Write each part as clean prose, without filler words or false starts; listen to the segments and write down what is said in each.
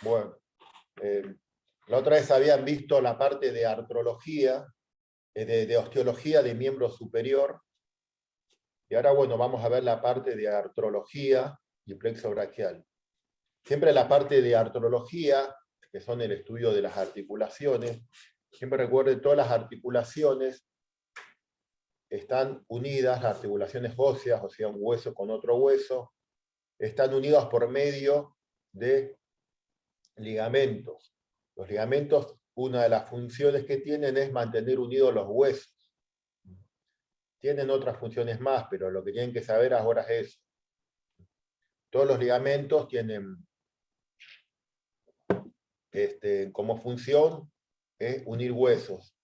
Bueno, la otra vez habían visto la parte de artrología, de osteología de miembro superior, y ahora, bueno, vamos a ver la parte de artrología y plexo braquial. Siempre la parte de artrología, que son el estudio de las articulaciones, siempre recuerden, todas las articulaciones están unidas, las articulaciones óseas, o sea, un hueso con otro hueso, están unidas por medio de ligamentos. Los ligamentos, una de las funciones que tienen es mantener unidos los huesos. Tienen otras funciones más, pero lo que tienen que saber ahora es eso. Todos los ligamentos tienen como función unir huesos.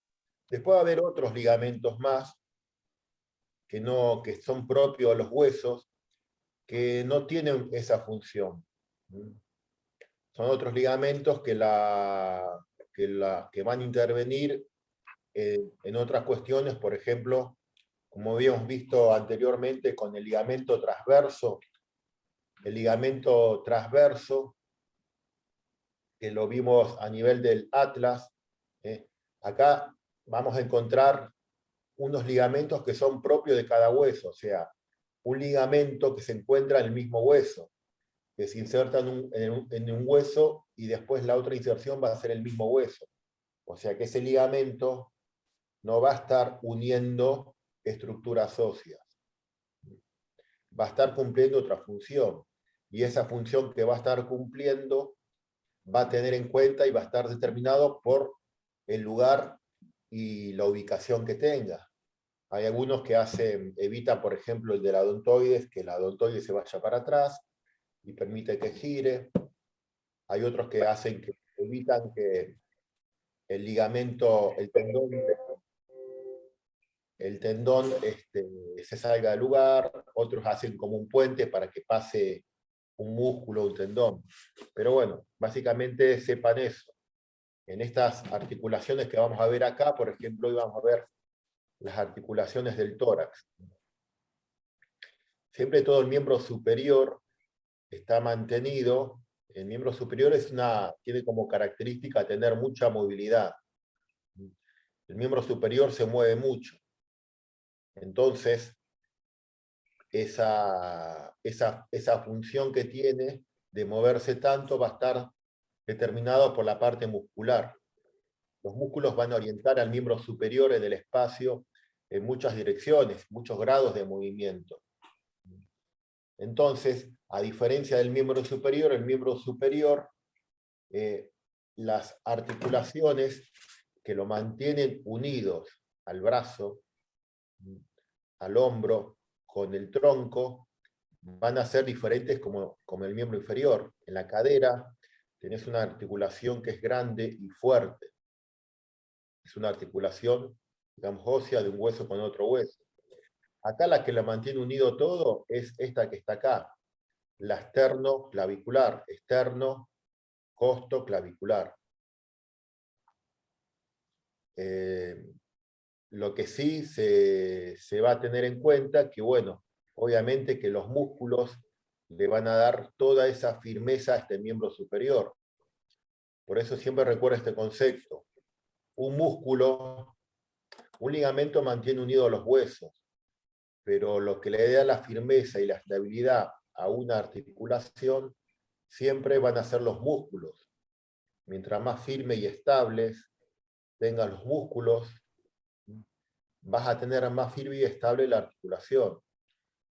Después va a haber otros ligamentos más que son propios de los huesos, que no tienen esa función. Son otros ligamentos que van a intervenir en otras cuestiones, por ejemplo, como habíamos visto anteriormente con el ligamento transverso. El ligamento transverso, que lo vimos a nivel del atlas, acá vamos a encontrar unos ligamentos que son propios de cada hueso, o sea, un ligamento que se encuentra en el mismo hueso, que se inserta en un hueso y después la otra inserción va a ser el mismo hueso. O sea que ese ligamento no va a estar uniendo estructuras óseas, va a estar cumpliendo otra función. Y esa función que va a estar cumpliendo va a tener en cuenta y va a estar determinado por el lugar y la ubicación que tenga. Hay algunos que evitan, por ejemplo, el de la odontoides, que la odontoide se vaya para atrás y permite que gire. Hay otros que evitan que el ligamento, el tendón se salga del lugar. Otros hacen como un puente para que pase un músculo, un tendón. Pero bueno, básicamente sepan eso. En estas articulaciones que vamos a ver acá, por ejemplo, hoy vamos a ver las articulaciones del tórax. Siempre todo el miembro superior está mantenido. El miembro superior tiene como característica tener mucha movilidad. El miembro superior se mueve mucho. Entonces, esa función que tiene de moverse tanto va a estar determinado por la parte muscular. Los músculos van a orientar al miembro superior en el espacio en muchas direcciones, muchos grados de movimiento. Entonces, a diferencia del miembro superior, el miembro superior, las articulaciones que lo mantienen unidos al brazo, al hombro, con el tronco, van a ser diferentes como el miembro inferior. En la cadera tenés una articulación que es grande y fuerte. Es una articulación, digamos, ósea de un hueso con otro hueso. Acá la que lo mantiene unido todo es esta que está acá, la esternoclavicular, costo-clavicular. Lo que sí se va a tener en cuenta que, bueno, obviamente que los músculos le van a dar toda esa firmeza a este miembro superior. Por eso siempre recuerda este concepto. Un músculo, un ligamento mantiene unidos los huesos, pero lo que le da la firmeza y la estabilidad a una articulación siempre van a ser los músculos. Mientras más firmes y estables tengan los músculos, vas a tener más firme y estable la articulación.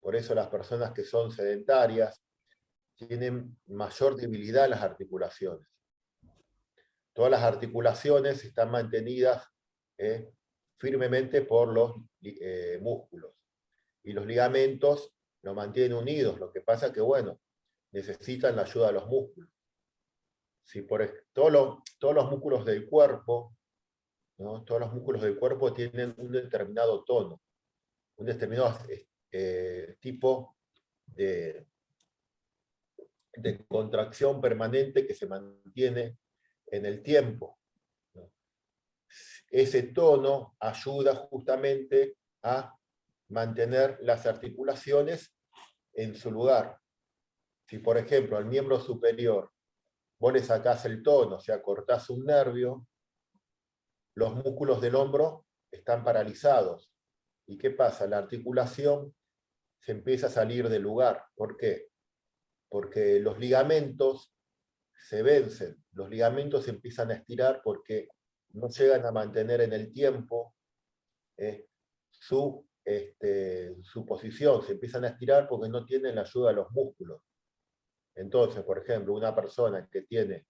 Por eso las personas que son sedentarias tienen mayor debilidad en las articulaciones. Todas las articulaciones están mantenidas firmemente por los músculos. Y los ligamentos los mantienen unidos. Lo que pasa es que, bueno, necesitan la ayuda de los músculos. Si todos los músculos del cuerpo, ¿no? Todos los músculos del cuerpo tienen un determinado tono, un determinado tipo de contracción permanente que se mantiene en el tiempo, ¿no? Ese tono ayuda justamente a mantener las articulaciones en su lugar. Si, por ejemplo, el miembro superior vos le sacás el tono, o sea, cortás un nervio, los músculos del hombro están paralizados. ¿Y qué pasa? La articulación se empieza a salir del lugar. ¿Por qué? Porque los ligamentos se vencen, los ligamentos se empiezan a estirar porque no llegan a mantener en el tiempo su posición, se empiezan a estirar porque no tienen la ayuda de los músculos. Entonces, por ejemplo, una persona que tiene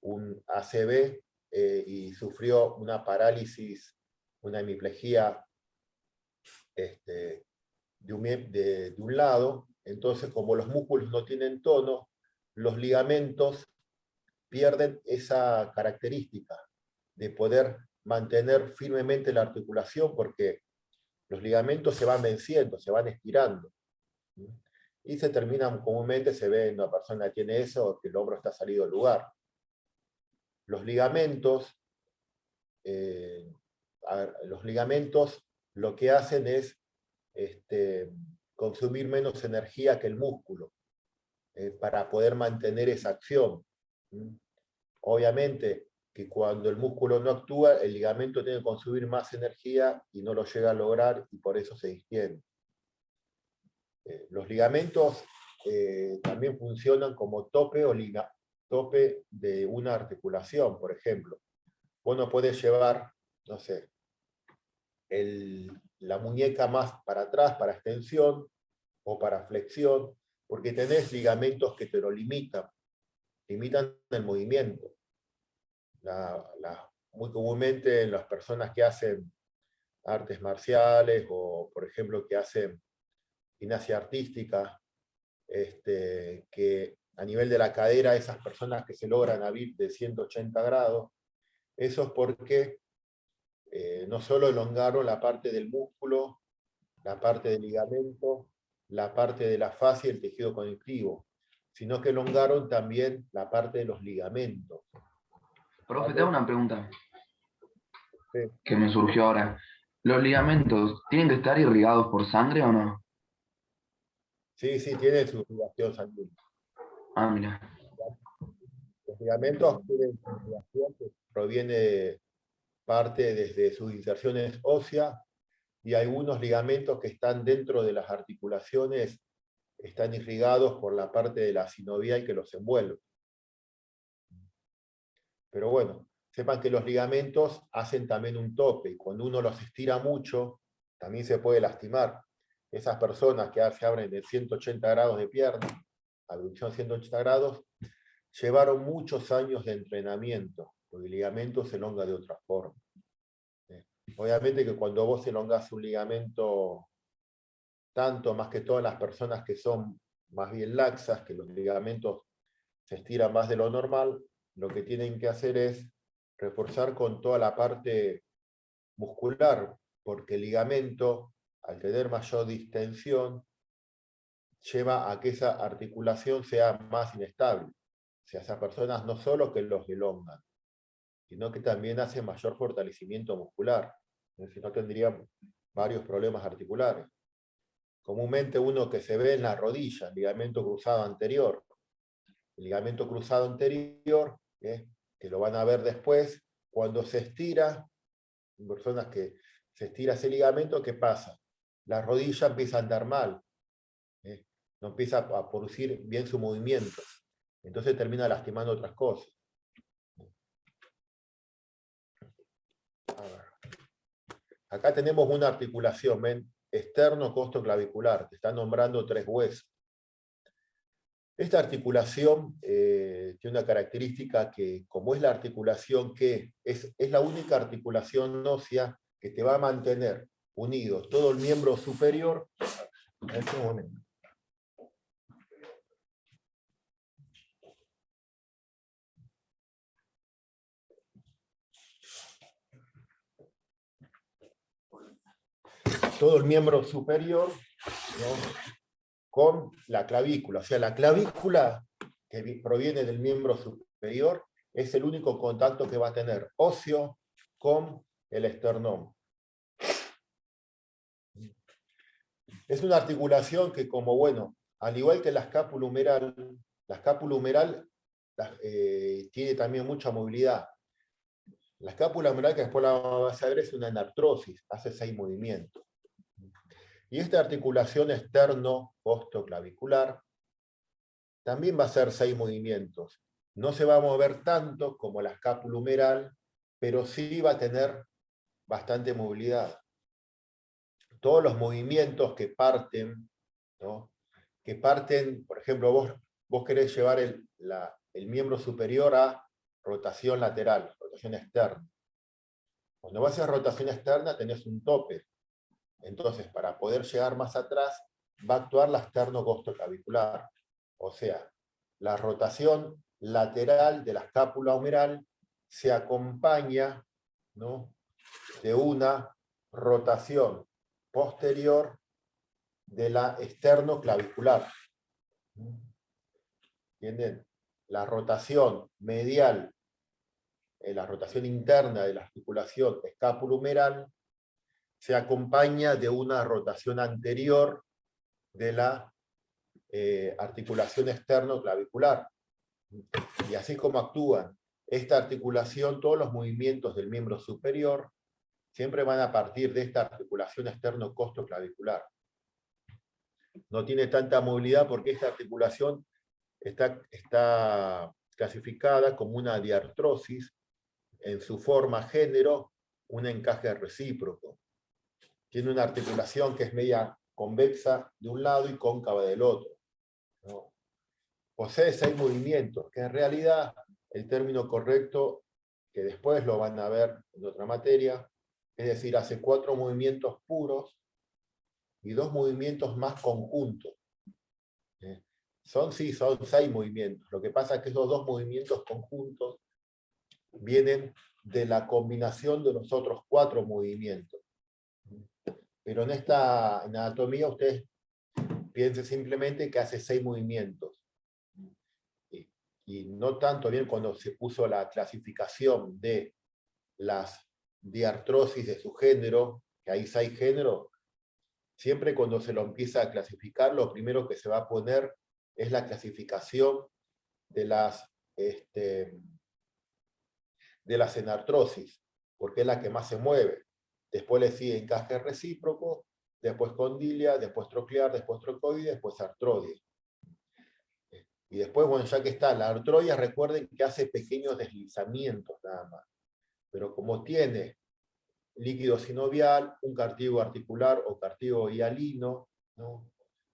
un ACV y sufrió una parálisis, una hemiplegia de un lado, entonces como los músculos no tienen tono, los ligamentos pierden esa característica de poder mantener firmemente la articulación porque los ligamentos se van venciendo, se van estirando. Y se terminan, comúnmente se ve en una persona que tiene eso, que el hombro está salido del lugar. Los ligamentos, lo que hacen es consumir menos energía que el músculo para poder mantener esa acción. Obviamente que cuando el músculo no actúa, el ligamento tiene que consumir más energía y no lo llega a lograr y por eso se distiende. Los ligamentos también funcionan como tope tope de una articulación, por ejemplo. Vos no podés llevar, no sé, la muñeca más para atrás, para extensión o para flexión, porque tenés ligamentos que te lo limitan el movimiento. Muy comúnmente en las personas que hacen artes marciales o, por ejemplo, que hacen gimnasia artística, que a nivel de la cadera, esas personas que se logran abrir de 180 grados, eso es porque no solo elongaron la parte del músculo, la parte del ligamento, la parte de la fascia y el tejido conectivo, sino que elongaron también la parte de los ligamentos. Profe, te hago una pregunta Sí. que me surgió ahora. ¿Los ligamentos tienen que estar irrigados por sangre o no? Sí, tienen su irrigación sanguínea. Ah, mira. Los ligamentos tienen su irrigación que proviene parte desde sus inserciones óseas y algunos ligamentos que están dentro de las articulaciones están irrigados por la parte de la sinovial que los envuelve. Pero bueno, sepan que los ligamentos hacen también un tope y cuando uno los estira mucho, también se puede lastimar. Esas personas que se abren de 180 grados de pierna, abducción 180 grados, llevaron muchos años de entrenamiento, porque el ligamento se elonga de otra forma. Obviamente que cuando vos elongás un ligamento, tanto más que todas las personas que son más bien laxas, que los ligamentos se estiran más de lo normal, lo que tienen que hacer es reforzar con toda la parte muscular, porque el ligamento, al tener mayor distensión, lleva a que esa articulación sea más inestable. O sea, esas personas no solo que los elongan, sino que también hacen mayor fortalecimiento muscular. Si no tendrían varios problemas articulares. Comúnmente uno que se ve en la rodilla, el ligamento cruzado anterior. El ligamento cruzado anterior, que lo van a ver después, cuando se estira, en personas que se estira ese ligamento, ¿qué pasa? La rodilla empieza a andar mal, no empieza a producir bien su movimiento, entonces termina lastimando otras cosas. Acá tenemos una articulación, ¿ven? Externo costoclavicular, te está nombrando 3 huesos. Esta articulación tiene una característica que, como es la articulación que es la única articulación ósea que te va a mantener unido todo el miembro superior en este momento. Todo el miembro superior, ¿no?, con la clavícula. O sea, la clavícula que proviene del miembro superior es el único contacto que va a tener óseo con el esternón. Es una articulación que, como bueno, al igual que la escápula humeral tiene también mucha movilidad. La escápula humeral, que después la vas a ver, es una enartrosis, hace 6 movimientos. Y esta articulación externo-costoclavicular también va a hacer 6 movimientos. No se va a mover tanto como la escápula humeral, pero sí va a tener bastante movilidad. Todos los movimientos que parten, ¿no? Que parten, por ejemplo, vos querés llevar el miembro superior a rotación lateral, rotación externa. Cuando vas a rotación externa tenés un tope. Entonces, para poder llegar más atrás, va a actuar la esternocostoclavicular. O sea, la rotación lateral de la escápula humeral se acompaña, ¿no?, de una rotación posterior de la esternoclavicular. ¿Entienden? La rotación medial, la rotación interna de la articulación escápulo-humeral se acompaña de una rotación anterior de la articulación externo-clavicular. Y así como actúan esta articulación, todos los movimientos del miembro superior siempre van a partir de esta articulación externo-costoclavicular. No tiene tanta movilidad porque esta articulación está clasificada como una diartrosis, en su forma género, un encaje recíproco. Tiene una articulación que es media convexa de un lado y cóncava del otro, ¿no? Posee 6 movimientos, que en realidad el término correcto, que después lo van a ver en otra materia, es decir, hace 4 movimientos puros y 2 movimientos más conjuntos. Son 6 movimientos. Lo que pasa es que esos 2 movimientos conjuntos vienen de la combinación de los otros 4 movimientos. Pero en esta anatomía ustedes piensen simplemente que hace 6 movimientos. Y no tanto bien cuando se puso la clasificación de las diartrosis de su género, que hay 6 géneros, siempre cuando se lo empieza a clasificar, lo primero que se va a poner es la clasificación de las enartrosis, porque es la que más se mueve. Después le sigue encaje recíproco, después condilia, después troclear, después trocoide, después artrodia. Y después, bueno, ya que está la artrodia, recuerden que hace pequeños deslizamientos nada más. Pero como tiene líquido sinovial, un cartílago articular o cartílago hialino, ¿no?,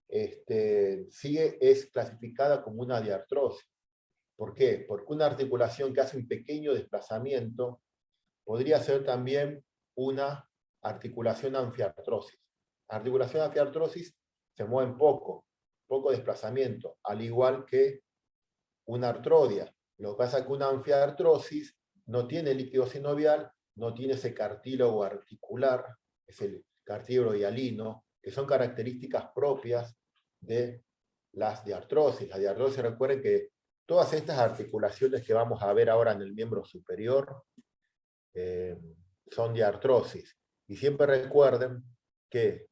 es clasificada como una diartrosis. ¿Por qué? Porque una articulación que hace un pequeño desplazamiento podría ser también una articulación anfiartrosis. Articulación anfiartrosis se mueven poco desplazamiento, al igual que una artrodia. Lo que pasa es que una anfiartrosis no tiene líquido sinovial, no tiene ese cartílago articular, es el cartílago hialino, que son características propias de las diartrosis. Las diartrosis, recuerden que todas estas articulaciones que vamos a ver ahora en el miembro superior son diartrosis. Y siempre recuerden que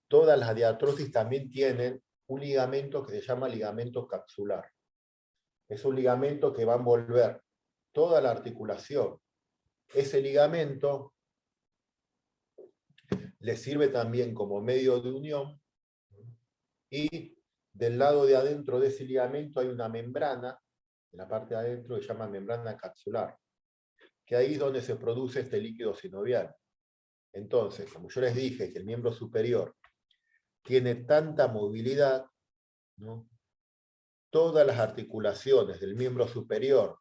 todas las diartrosis también tienen un ligamento que se llama ligamento capsular. Es un ligamento que va a envolver toda la articulación. Ese ligamento le sirve también como medio de unión, y del lado de adentro de ese ligamento hay una membrana, en la parte de adentro que se llama membrana capsular, que ahí es donde se produce este líquido sinovial. Entonces, como yo les dije que el miembro superior tiene tanta movilidad, ¿no?, todas las articulaciones del miembro superior,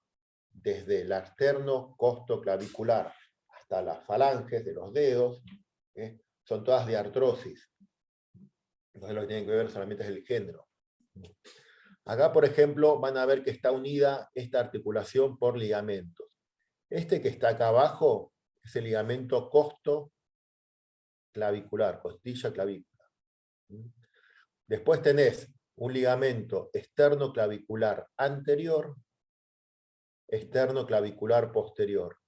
desde el externo-costoclavicular hasta las falanges de los dedos, son todas diartrosis. Entonces lo que tienen que ver solamente es el género. Acá, por ejemplo, van a ver que está unida esta articulación por ligamentos. Este que está acá abajo es el ligamento costoclavicular, costilla-clavícula. Después tenés un ligamento externo-clavicular anterior, externo-clavicular posterior.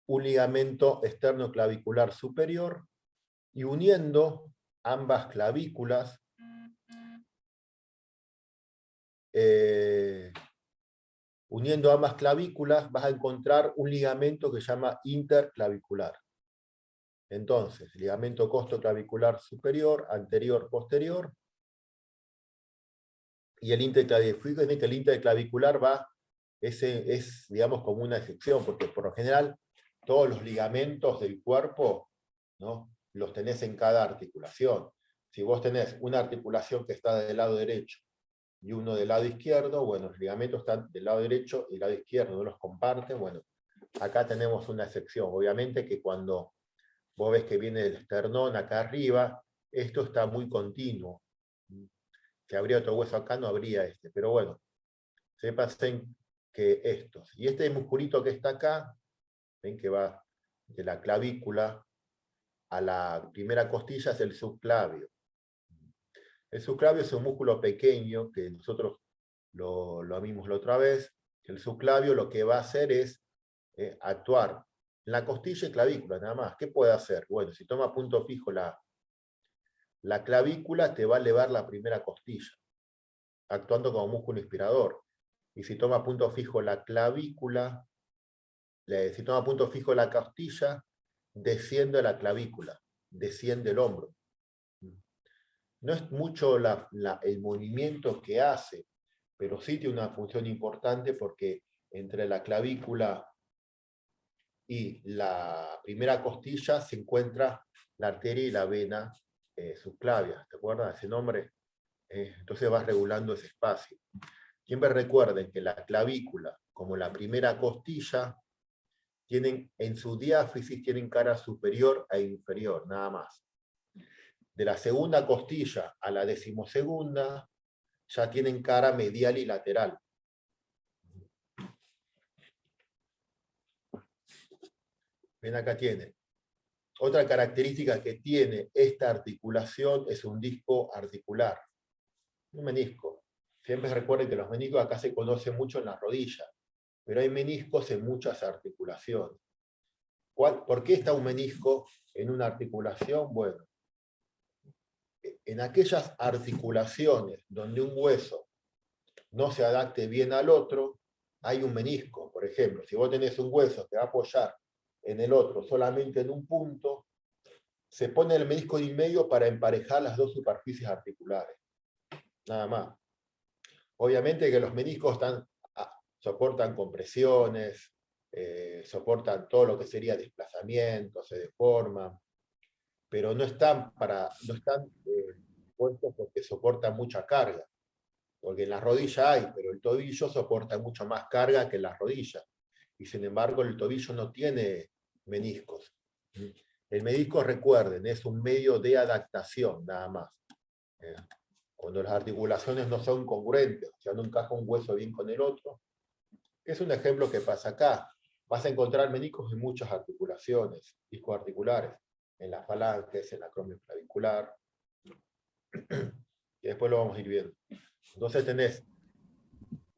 Un ligamento externo-clavicular superior, y uniendo ambas clavículas uniendo ambas clavículas vas a encontrar un ligamento que se llama interclavicular. Entonces, ligamento costoclavicular superior, anterior, posterior, y el interclavicular. Fíjense que el interclavicular es, digamos, como una excepción, porque por lo general todos los ligamentos del cuerpo, ¿no?, los tenés en cada articulación. Si vos tenés una articulación que está del lado derecho y uno del lado izquierdo, bueno, los ligamentos están del lado derecho y del lado izquierdo, no los comparten. Bueno, acá tenemos una excepción. Obviamente que cuando vos ves que viene el esternón acá arriba, esto está muy continuo. Si habría otro hueso acá, no habría este. Pero bueno, sepan que estos. Y este musculito que está acá, ven que va de la clavícula a la primera costilla, es el subclavio. El subclavio es un músculo pequeño que nosotros lo vimos la otra vez. El subclavio lo que va a hacer es actuar en la costilla y clavícula, nada más. ¿Qué puede hacer? Bueno, si toma punto fijo la clavícula, te va a elevar la primera costilla, actuando como músculo inspirador. Y si toma punto fijo la clavícula, si toma punto fijo la costilla, desciende la clavícula, desciende el hombro. No es mucho el movimiento que hace, pero sí tiene una función importante porque entre la clavícula y la primera costilla se encuentra la arteria y la vena subclavia. ¿Te acuerdas de ese nombre? Entonces vas regulando ese espacio. Siempre recuerden que la clavícula, como la primera costilla, tienen en su diáfisis tienen cara superior e inferior, nada más. De la segunda costilla a la decimosegunda, ya tienen cara medial y lateral. Ven, acá tienen. Otra característica que tiene esta articulación es un disco articular, un menisco. Siempre recuerden que los meniscos acá se conocen mucho en las rodillas, pero hay meniscos en muchas articulaciones. ¿Por qué está un menisco en una articulación? Bueno, en aquellas articulaciones donde un hueso no se adapte bien al otro, hay un menisco. Por ejemplo, si vos tenés un hueso que va a apoyar en el otro solamente en un punto, se pone el menisco de en medio para emparejar las dos superficies articulares. Nada más. Obviamente que los meniscos soportan compresiones, soportan todo lo que sería desplazamiento, se deforman, pero no están puestos porque soportan mucha carga. Porque en la rodilla hay, pero el tobillo soporta mucho más carga que en las rodillas. Y sin embargo, el tobillo no tiene meniscos. El menisco, recuerden, es un medio de adaptación, nada más. Cuando las articulaciones no son congruentes, o sea, no encaja un hueso bien con el otro. Es un ejemplo que pasa acá. Vas a encontrar meniscos en muchas articulaciones, discos articulares, en las falanges, en la acromion clavicular, y después lo vamos a ir viendo. Entonces tenés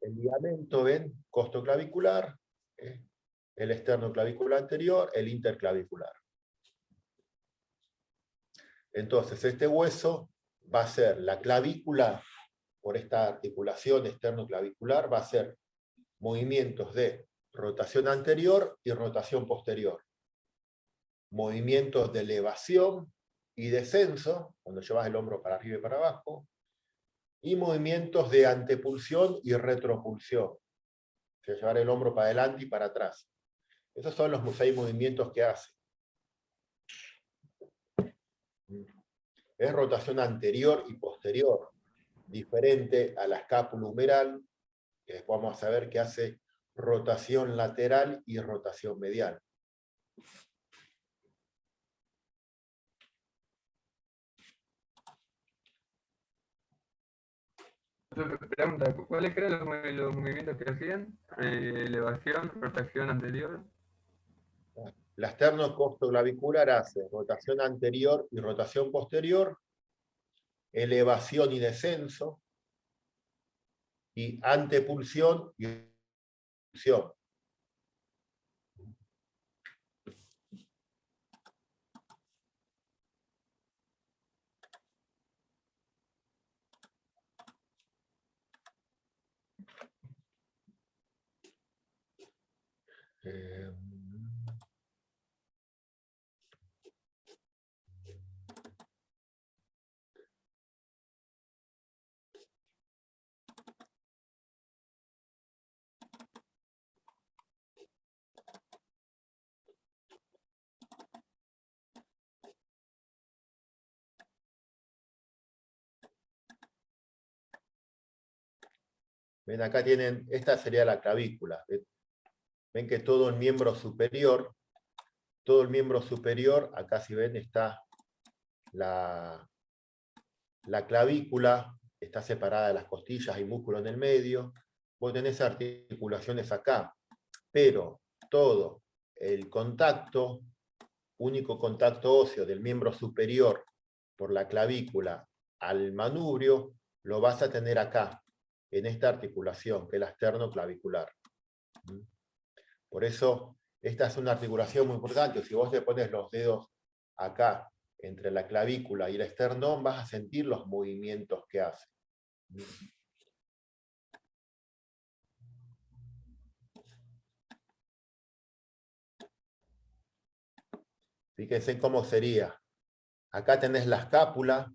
el ligamento, ven, costoclavicular, el esternoclavicular anterior, el interclavicular. Entonces, este hueso va a ser la clavícula, por esta articulación esternoclavicular, va a ser movimientos de rotación anterior y rotación posterior. Movimientos de elevación y descenso, cuando llevas el hombro para arriba y para abajo, y movimientos de antepulsión y retropulsión, o sea, llevar el hombro para adelante y para atrás. Esos son los 6 movimientos que hace. Es rotación anterior y posterior, diferente a la escápula humeral, que después vamos a ver que hace rotación lateral y rotación medial. Pregunta, ¿cuáles eran los movimientos que hacían? Elevación, rotación anterior. La esternocostoclavicular hace rotación anterior y rotación posterior, elevación y descenso, y antepulsión y pulsión. Eh, Ven, acá tienen, esta sería la clavícula. Ven que todo el miembro superior, acá si ven está la clavícula, está separada de las costillas, hay músculo en el medio. Vos tenés articulaciones acá, pero todo el contacto, único contacto óseo del miembro superior por la clavícula al manubrio, lo vas a tener acá, en esta articulación, que es la esternoclavicular. Por eso, esta es una articulación muy importante. Si vos te pones los dedos acá, entre la clavícula y el esternón, vas a sentir los movimientos que hace. Fíjense cómo sería. Acá tenés la escápula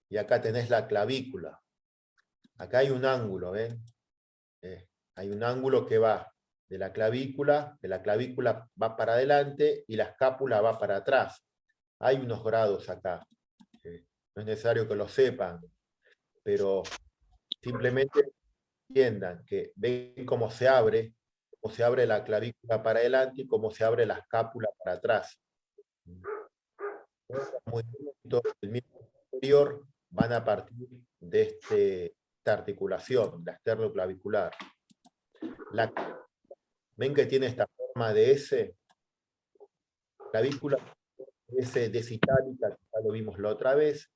y acá tenés la clavícula. Acá hay un ángulo, ¿ven? Hay un ángulo que va de la clavícula va para adelante y la escápula va para atrás. Hay unos grados acá. No es necesario que lo sepan, pero simplemente entiendan que ven cómo se abre la clavícula para adelante y cómo se abre la escápula para atrás. Los movimientos del miembro superior van a partir de esta articulación, la esternoclavicular. ¿Ven que tiene esta forma de S? Clavícula S descitálica, ya lo vimos la otra vez,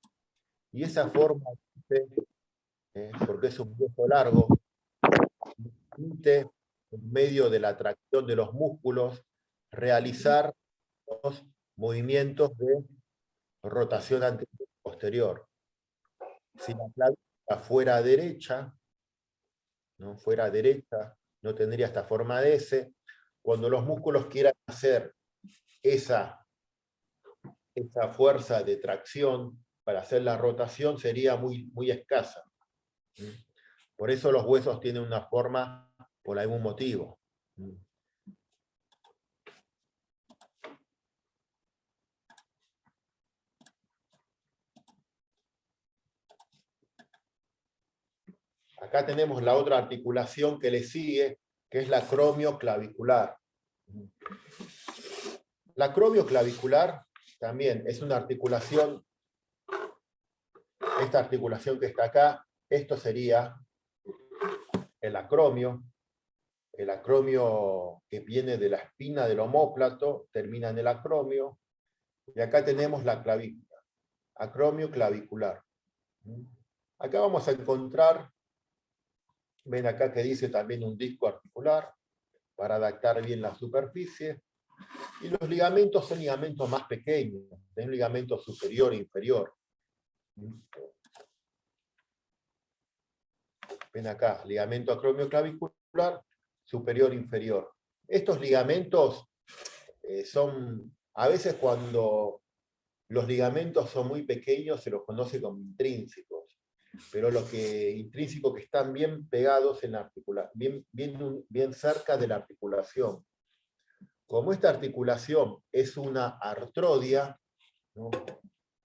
y esa forma, porque es un hueso largo, permite, en medio de la tracción de los músculos, realizar los movimientos de rotación anterior y posterior. Si la clavícula fuera derecha, no tendría esta forma de S. Cuando los músculos quieran hacer esa fuerza de tracción para hacer la rotación, sería muy, muy escasa. Por eso los huesos tienen una forma por algún motivo. Acá tenemos la otra articulación que le sigue, que es la acromioclavicular. La acromioclavicular también es una articulación, esta articulación que está acá, esto sería el acromio que viene de la espina del omóplato, termina en el acromio, y acá tenemos la clavícula, acromioclavicular. Acá vamos a encontrar, ven acá que dice también un disco articular, para adaptar bien la superficie, y los ligamentos son ligamentos más pequeños, hay un ligamento superior e inferior. Ven acá, ligamento acromioclavicular, superior e inferior. Estos ligamentos son, a veces cuando los ligamentos son muy pequeños se los conoce como intrínsecos, pero los intrínsecos que están bien pegados en la articulación, bien cerca de la articulación. Como esta articulación es una artrodia, ¿no?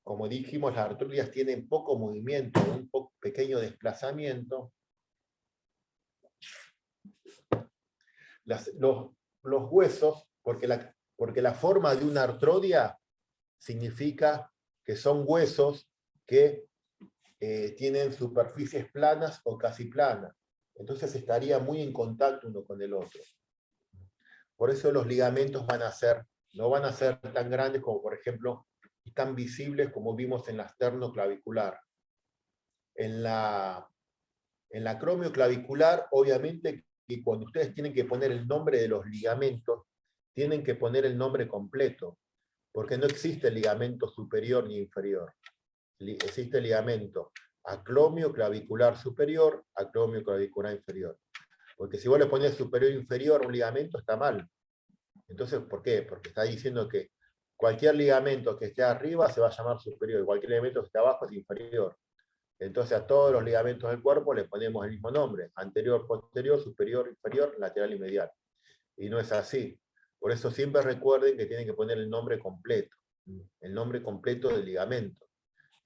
Como dijimos, las artrodias tienen poco movimiento, un pequeño desplazamiento. Los huesos, porque la forma de una artrodia significa que son huesos que tienen superficies planas o casi planas. Entonces estaría muy en contacto uno con el otro. Por eso los ligamentos no van a ser tan grandes como, por ejemplo, y tan visibles como vimos en la esternoclavicular. En la acromioclavicular, obviamente, que cuando ustedes tienen que poner el nombre de los ligamentos, tienen que poner el nombre completo, porque no existe ligamento superior ni inferior. Existe ligamento acromioclavicular superior, acromioclavicular inferior. Porque si vos le pones superior e inferior a un ligamento, está mal. Entonces, ¿por qué? Porque está diciendo que cualquier ligamento que esté arriba se va a llamar superior, y cualquier ligamento que esté abajo es inferior. Entonces a todos los ligamentos del cuerpo le ponemos el mismo nombre: anterior, posterior, superior, inferior, lateral y medial. Y no es así. Por eso siempre recuerden que tienen que poner el nombre completo. El nombre completo del ligamento.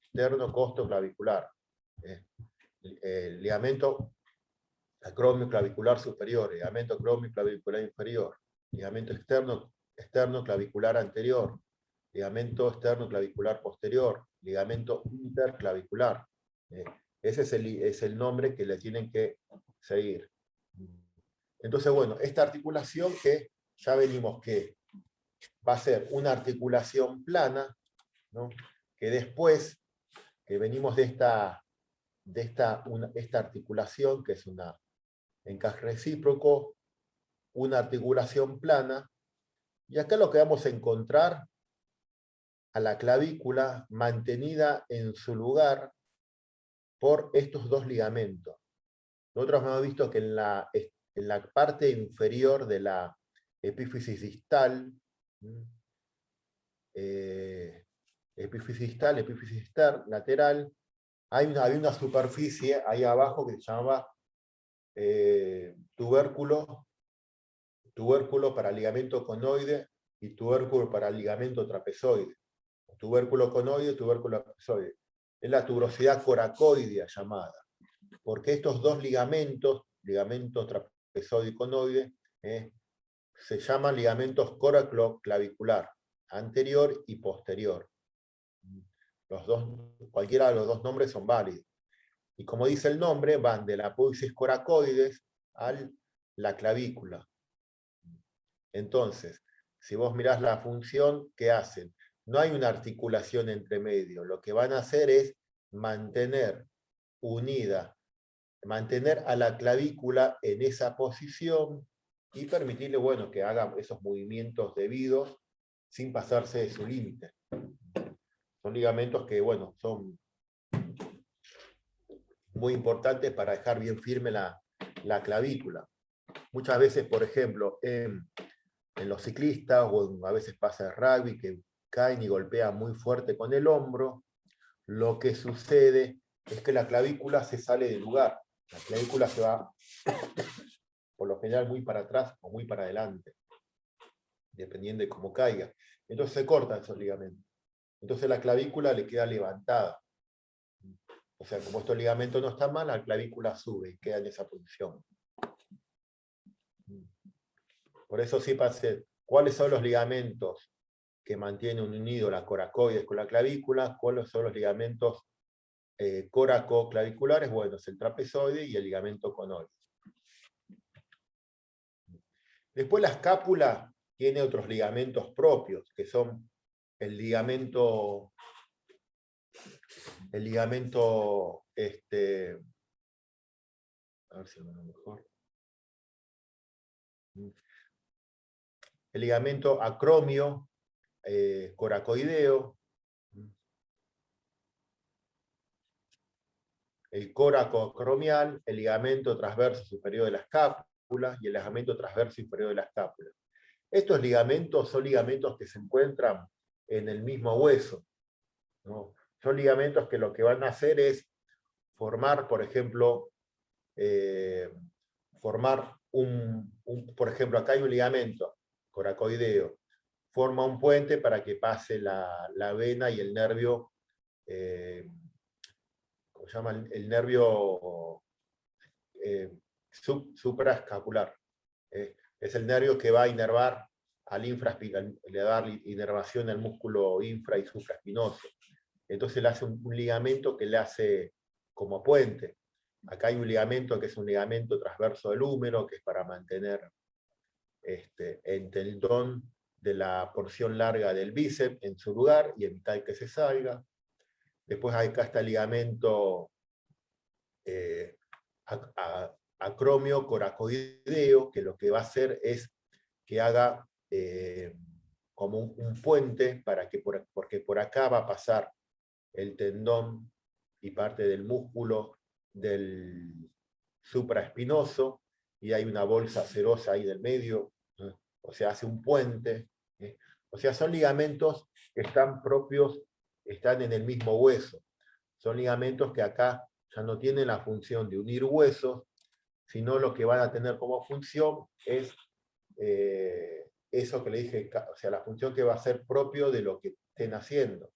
Externo costoclavicular. El ligamento acromio clavicular superior, ligamento acromio clavicular inferior, ligamento externo clavicular anterior, ligamento externo clavicular posterior, ligamento interclavicular. Ese es el nombre que le tienen que seguir. Entonces, bueno, esta articulación que ya venimos que va a ser una articulación plana, ¿no? Que después, que venimos de esta articulación, que es una encaje recíproco, una articulación plana, y acá lo que vamos a encontrar a la clavícula mantenida en su lugar por estos dos ligamentos. Nosotros hemos visto que en la parte inferior de la epífisis distal, epífisis distal, lateral, hay una superficie ahí abajo que se llama tubérculo para ligamento conoide y tubérculo para ligamento trapezoide. Tubérculo conoide, tubérculo trapezoide. Es la tuberosidad coracoidea llamada, porque estos dos ligamentos, ligamento trapezoide y conoide, se llaman ligamentos coraclavicular, anterior y posterior. Cualquiera de los dos nombres son válidos. Y como dice el nombre, van de la apófisis coracoides a la clavícula. Entonces, si vos mirás la función, ¿qué hacen? No hay una articulación entre medio. Lo que van a hacer es mantener unida, mantener a la clavícula en esa posición y permitirle, bueno, que haga esos movimientos debidos sin pasarse de su límite. Son ligamentos que, bueno, son muy importantes para dejar bien firme la clavícula. Muchas veces, por ejemplo, en los ciclistas, o a veces pasa en rugby, que caen y golpean muy fuerte con el hombro, lo que sucede es que la clavícula se sale del lugar. La clavícula se va, por lo general, muy para atrás o muy para adelante, dependiendo de cómo caiga. Entonces se cortan esos ligamentos. Entonces la clavícula le queda levantada. O sea, como estos ligamentos no están mal, la clavícula sube y queda en esa posición. Por eso sí pasé, ¿cuáles son los ligamentos que mantienen unido la coracoides con la clavícula? ¿Cuáles son los ligamentos coracoclaviculares? Bueno, es el trapezoide y el ligamento conoide. Después la escápula tiene otros ligamentos propios, que son el ligamento, a ver si lo mejor. El ligamento acromio, coracoideo, el coracoacromial, el ligamento transverso superior de la escápula y el ligamento transverso inferior de la escápula. Estos ligamentos son ligamentos que se encuentran en el mismo hueso, ¿no? Son ligamentos que lo que van a hacer es formar, por ejemplo, por ejemplo, acá hay un ligamento coracoideo, forma un puente para que pase la vena y el nervio, ¿cómo se llama? El nervio supraescapular. Es el nervio que va a inervar le va a dar inervación al músculo infra y supraespinoso. Entonces le hace un ligamento que le hace como puente. Acá hay un ligamento que es un ligamento transverso del húmero, que es para mantener el tendón de la porción larga del bíceps en su lugar y evitar que se salga. Después acá está el ligamento acromio coracoideo, que lo que va a hacer es que haga como un puente, porque por acá va a pasar el tendón y parte del músculo del supraespinoso, y hay una bolsa serosa ahí del medio, o sea, hace un puente. O sea, son ligamentos que están propios, están en el mismo hueso. Son ligamentos que acá ya no tienen la función de unir huesos, sino lo que van a tener como función es eso que le dije, o sea, la función que va a ser propio de lo que estén haciendo.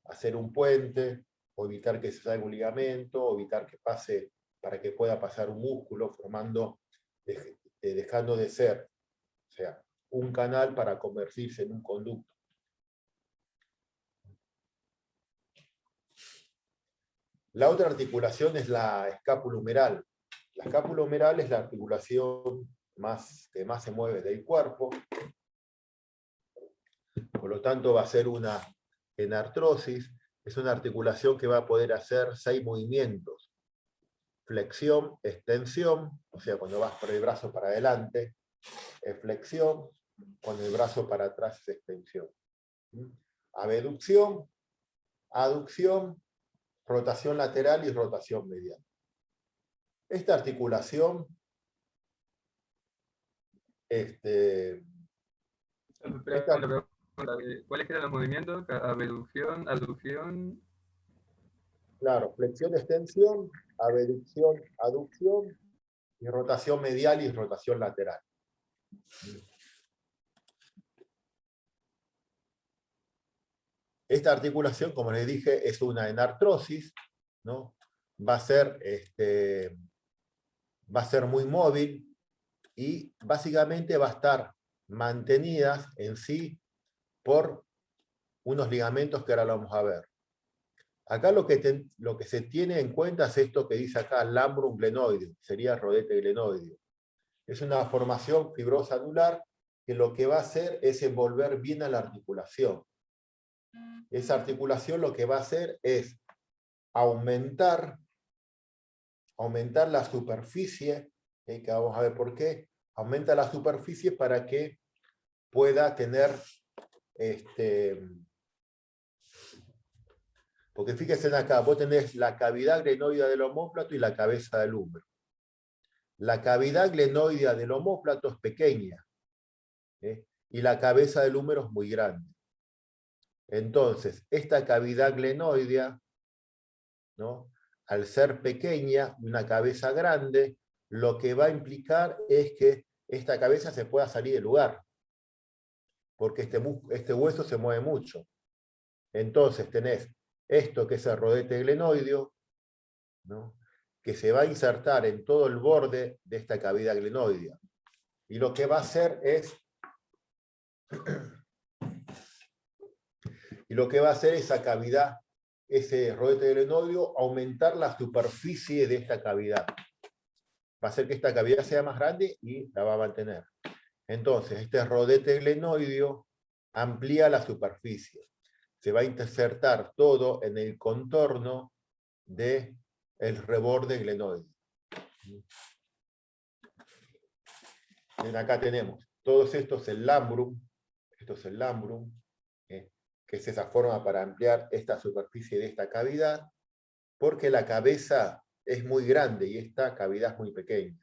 Hacer un puente, o evitar que se salga un ligamento, o evitar que pase, para que pueda pasar un músculo, formando, dejando de ser, o sea, un canal para convertirse en un conducto. La otra articulación es la escápula humeral. La escápula humeral es la articulación que más se mueve del cuerpo. Por lo tanto, va a ser una enartrosis. Es una articulación que va a poder hacer 6 movimientos. Flexión, extensión, o sea, cuando vas por el brazo para adelante, es flexión, con el brazo para atrás es extensión. Abducción, aducción, rotación lateral y rotación medial. Esta articulación ¿cuáles eran los movimientos? Abducción, aducción. Claro, flexión, extensión, abducción, aducción, y rotación medial y rotación lateral. Esta articulación, como les dije, es una enartrosis, ¿no? Va a ser muy móvil y básicamente va a estar mantenida en sí por unos ligamentos que ahora lo vamos a ver. Acá lo que se tiene en cuenta es esto que dice acá, lambrum glenoideo, sería rodete glenoideo. Es una formación fibrosa anular que lo que va a hacer es envolver bien a la articulación. Esa articulación lo que va a hacer es aumentar la superficie, que vamos a ver por qué, aumenta la superficie para que pueda tener, porque fíjense acá, vos tenés la cavidad glenoidea del omóplato y la cabeza del húmero. La cavidad glenoidea del omóplato es pequeña, y la cabeza del húmero es muy grande. Entonces, esta cavidad glenoidea, ¿no?, al ser pequeña, una cabeza grande, lo que va a implicar es que esta cabeza se pueda salir del lugar, porque este hueso se mueve mucho. Entonces tenés esto que es el rodete glenoideo, ¿no?, que se va a insertar en todo el borde de esta cavidad glenoidea. Y lo que va a hacer es esa cavidad, ese rodete glenoideo, aumentar la superficie de esta cavidad. Va a hacer que esta cavidad sea más grande y la va a mantener. Entonces, este rodete glenoideo amplía la superficie. Se va a insertar todo en el contorno del reborde glenoideo. Bien, acá tenemos, todo esto es el lambrum, que es esa forma para ampliar esta superficie de esta cavidad, porque la cabeza es muy grande y esta cavidad es muy pequeña.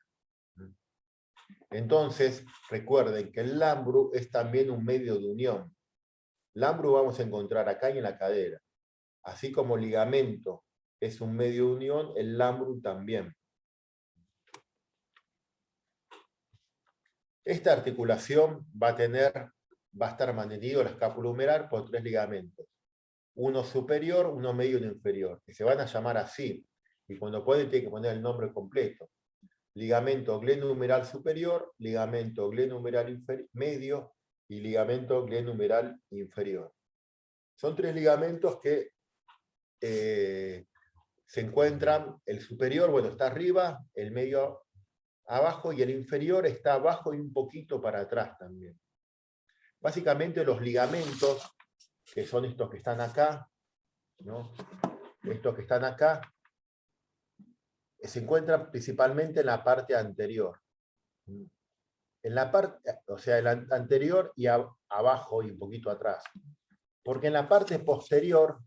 Entonces, recuerden que el lambrum es también un medio de unión. Lambrum vamos a encontrar acá y en la cadera. Así como ligamento es un medio de unión, el lambrum también. Esta articulación va a estar mantenido la escápula humeral por 3 ligamentos. Uno superior, uno medio y uno inferior, que se van a llamar así. Y cuando pueden, tienen que poner el nombre completo. Ligamento glenohumeral superior, ligamento glenohumeral medio y ligamento glenohumeral inferior. Son 3 ligamentos que se encuentran, el superior, bueno, está arriba, el medio abajo y el inferior está abajo y un poquito para atrás también. Básicamente los ligamentos, que son estos que están acá, ¿no?, estos que están acá, se encuentran principalmente en la parte anterior. En la parte, o sea, el anterior y abajo y un poquito atrás. Porque en la parte posterior,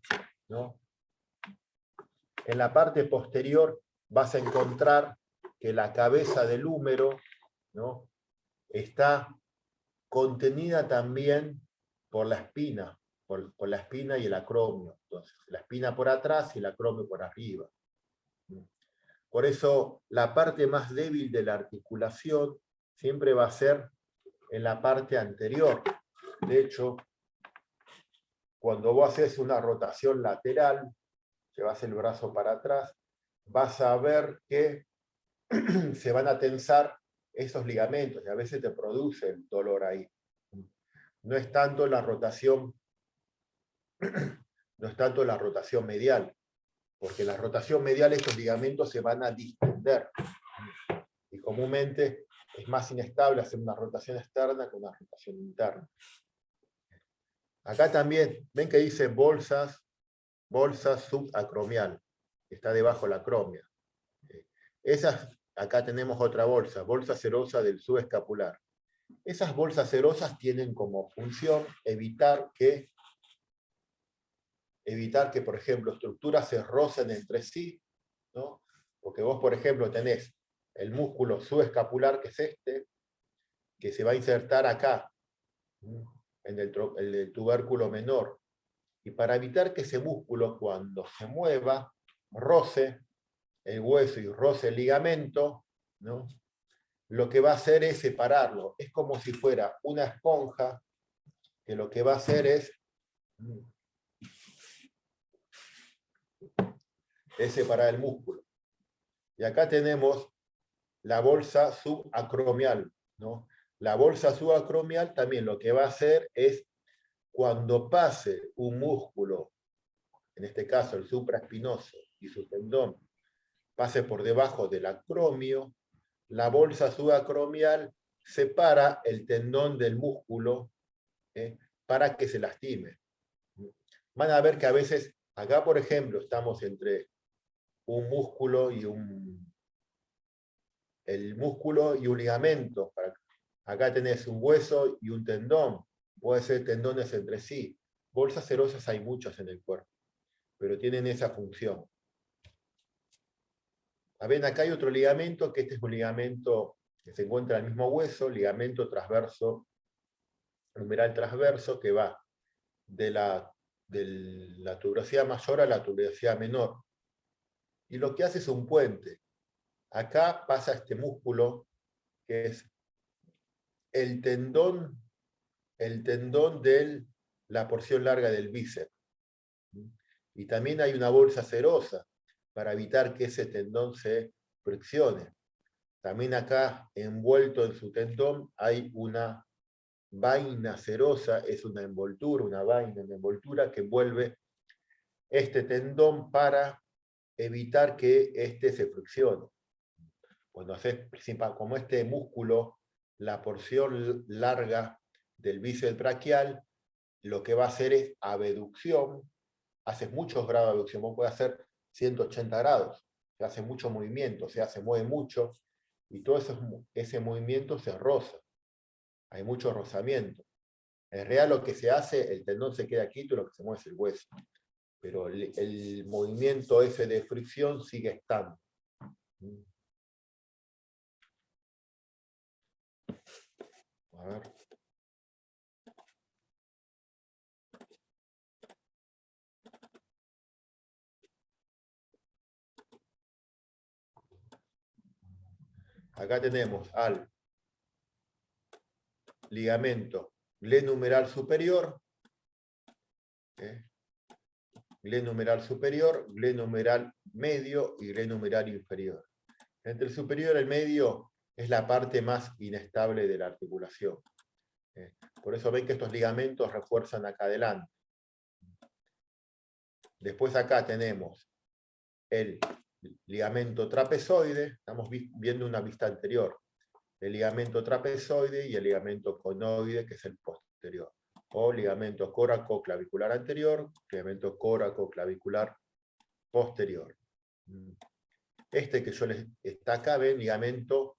¿no?, en la parte posterior vas a encontrar que la cabeza del húmero, ¿no?, está contenida también por la espina, por la espina y el acromio. Entonces, la espina por atrás y el acromio por arriba. Por eso, la parte más débil de la articulación siempre va a ser en la parte anterior. De hecho, cuando vos haces una rotación lateral, llevas el brazo para atrás, vas a ver que se van a tensar esos ligamentos y a veces te produce el dolor ahí. No es tanto la rotación, no es tanto la rotación medial, porque en la rotación medial estos ligamentos se van a distender. Y comúnmente es más inestable hacer una rotación externa que una rotación interna. Acá también, ven que dice bolsa subacromial, que está debajo de la acromia. Acá tenemos otra bolsa serosa del subescapular. Esas bolsas serosas tienen como función evitar que, por ejemplo, estructuras se rocen entre sí, ¿no? Porque vos, por ejemplo, tenés el músculo subescapular, que es este, que se va a insertar acá, en el tubérculo menor. Y para evitar que ese músculo, cuando se mueva, roce el hueso y roce el ligamento, ¿no?, lo que va a hacer es separarlo. Es como si fuera una esponja que lo que va a hacer es separar el músculo. Y acá tenemos la bolsa subacromial, ¿no? La bolsa subacromial también lo que va a hacer es, cuando pase un músculo, en este caso el supraespinoso y su tendón, pase por debajo del acromio, la bolsa subacromial separa el tendón del músculo, para que se lastime. Van a ver que a veces, acá por ejemplo, estamos entre un músculo y el músculo y un ligamento. Acá tenés un hueso y un tendón. Puede ser tendones entre sí. Bolsas serosas hay muchas en el cuerpo, pero tienen esa función. Ven, acá hay otro ligamento, que este es un ligamento que se encuentra en el mismo hueso, ligamento transverso, numeral transverso, que va de la tuberosidad mayor a la tuberosidad menor. Y lo que hace es un puente. Acá pasa este músculo, que es el tendón de la porción larga del bíceps. Y también hay una bolsa serosa para evitar que ese tendón se flexione. También acá, envuelto en su tendón, hay una vaina serosa, es una envoltura, una vaina, una envoltura que envuelve este tendón para evitar que éste se flexione. Cuando haces, como este músculo, la porción larga del bíceps braquial, lo que va a hacer es abducción. Haces muchos grados de abducción, vos podés hacer 180 grados, se hace mucho movimiento, o sea, se mueve mucho, y todo ese movimiento se roza, hay mucho rozamiento. En realidad lo que se hace, el tendón se queda quieto y lo que se mueve es el hueso, pero el movimiento ese de fricción sigue estando. A ver. Acá tenemos al ligamento glenumeral superior, glenumeral superior, glenumeral medio y glenumeral inferior. Entre el superior y el medio es la parte más inestable de la articulación. Por eso ven que estos ligamentos refuerzan acá adelante. Después acá tenemos el ligamento trapezoide, estamos viendo una vista anterior, el ligamento trapezoide y el ligamento conoide, que es el posterior, o ligamento córacoclavicular anterior, ligamento córacoclavicular posterior. Este que yo les está acá, ven, ligamento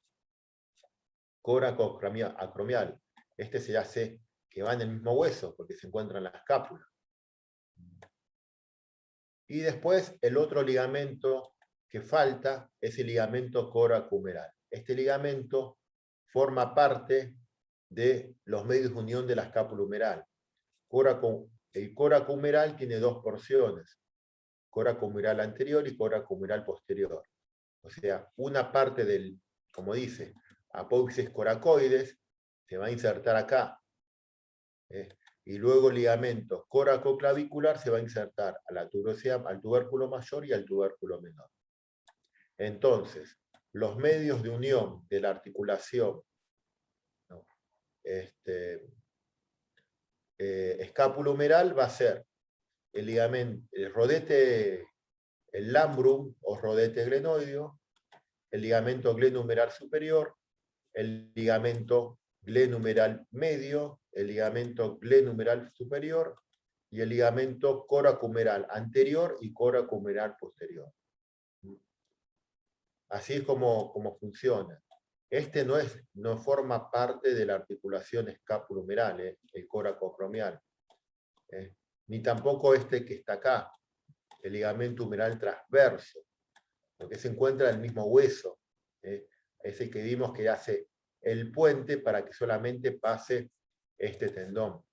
córacocromial. Este se hace que va en el mismo hueso, porque se encuentra en la escápula. Y después el otro ligamento que falta es el ligamento coracumeral. Este ligamento forma parte de los medios de unión de la escápula humeral. El coracumeral tiene dos porciones, coracumeral anterior y coracumeral posterior. O sea, una parte del, como dice, apófisis coracoides se va a insertar acá. Y luego el ligamento coracoclavicular se va a insertar al tubérculo mayor y al tubérculo menor. Entonces, los medios de unión de la articulación, ¿no? Escápulo-humeral va a ser el ligamento, el rodete, el lambrum o rodete glenoideo, el ligamento glenohumeral superior, el ligamento glenohumeral medio, el ligamento glenohumeral superior y el ligamento coracumeral anterior y coracumeral posterior. Así es como funciona. Este no forma parte de la articulación escapulohumeral, el coracocromial, ni tampoco este que está acá, el ligamento humeral transverso, porque se encuentra en el mismo hueso, ese que vimos que hace el puente para que solamente pase este tendón.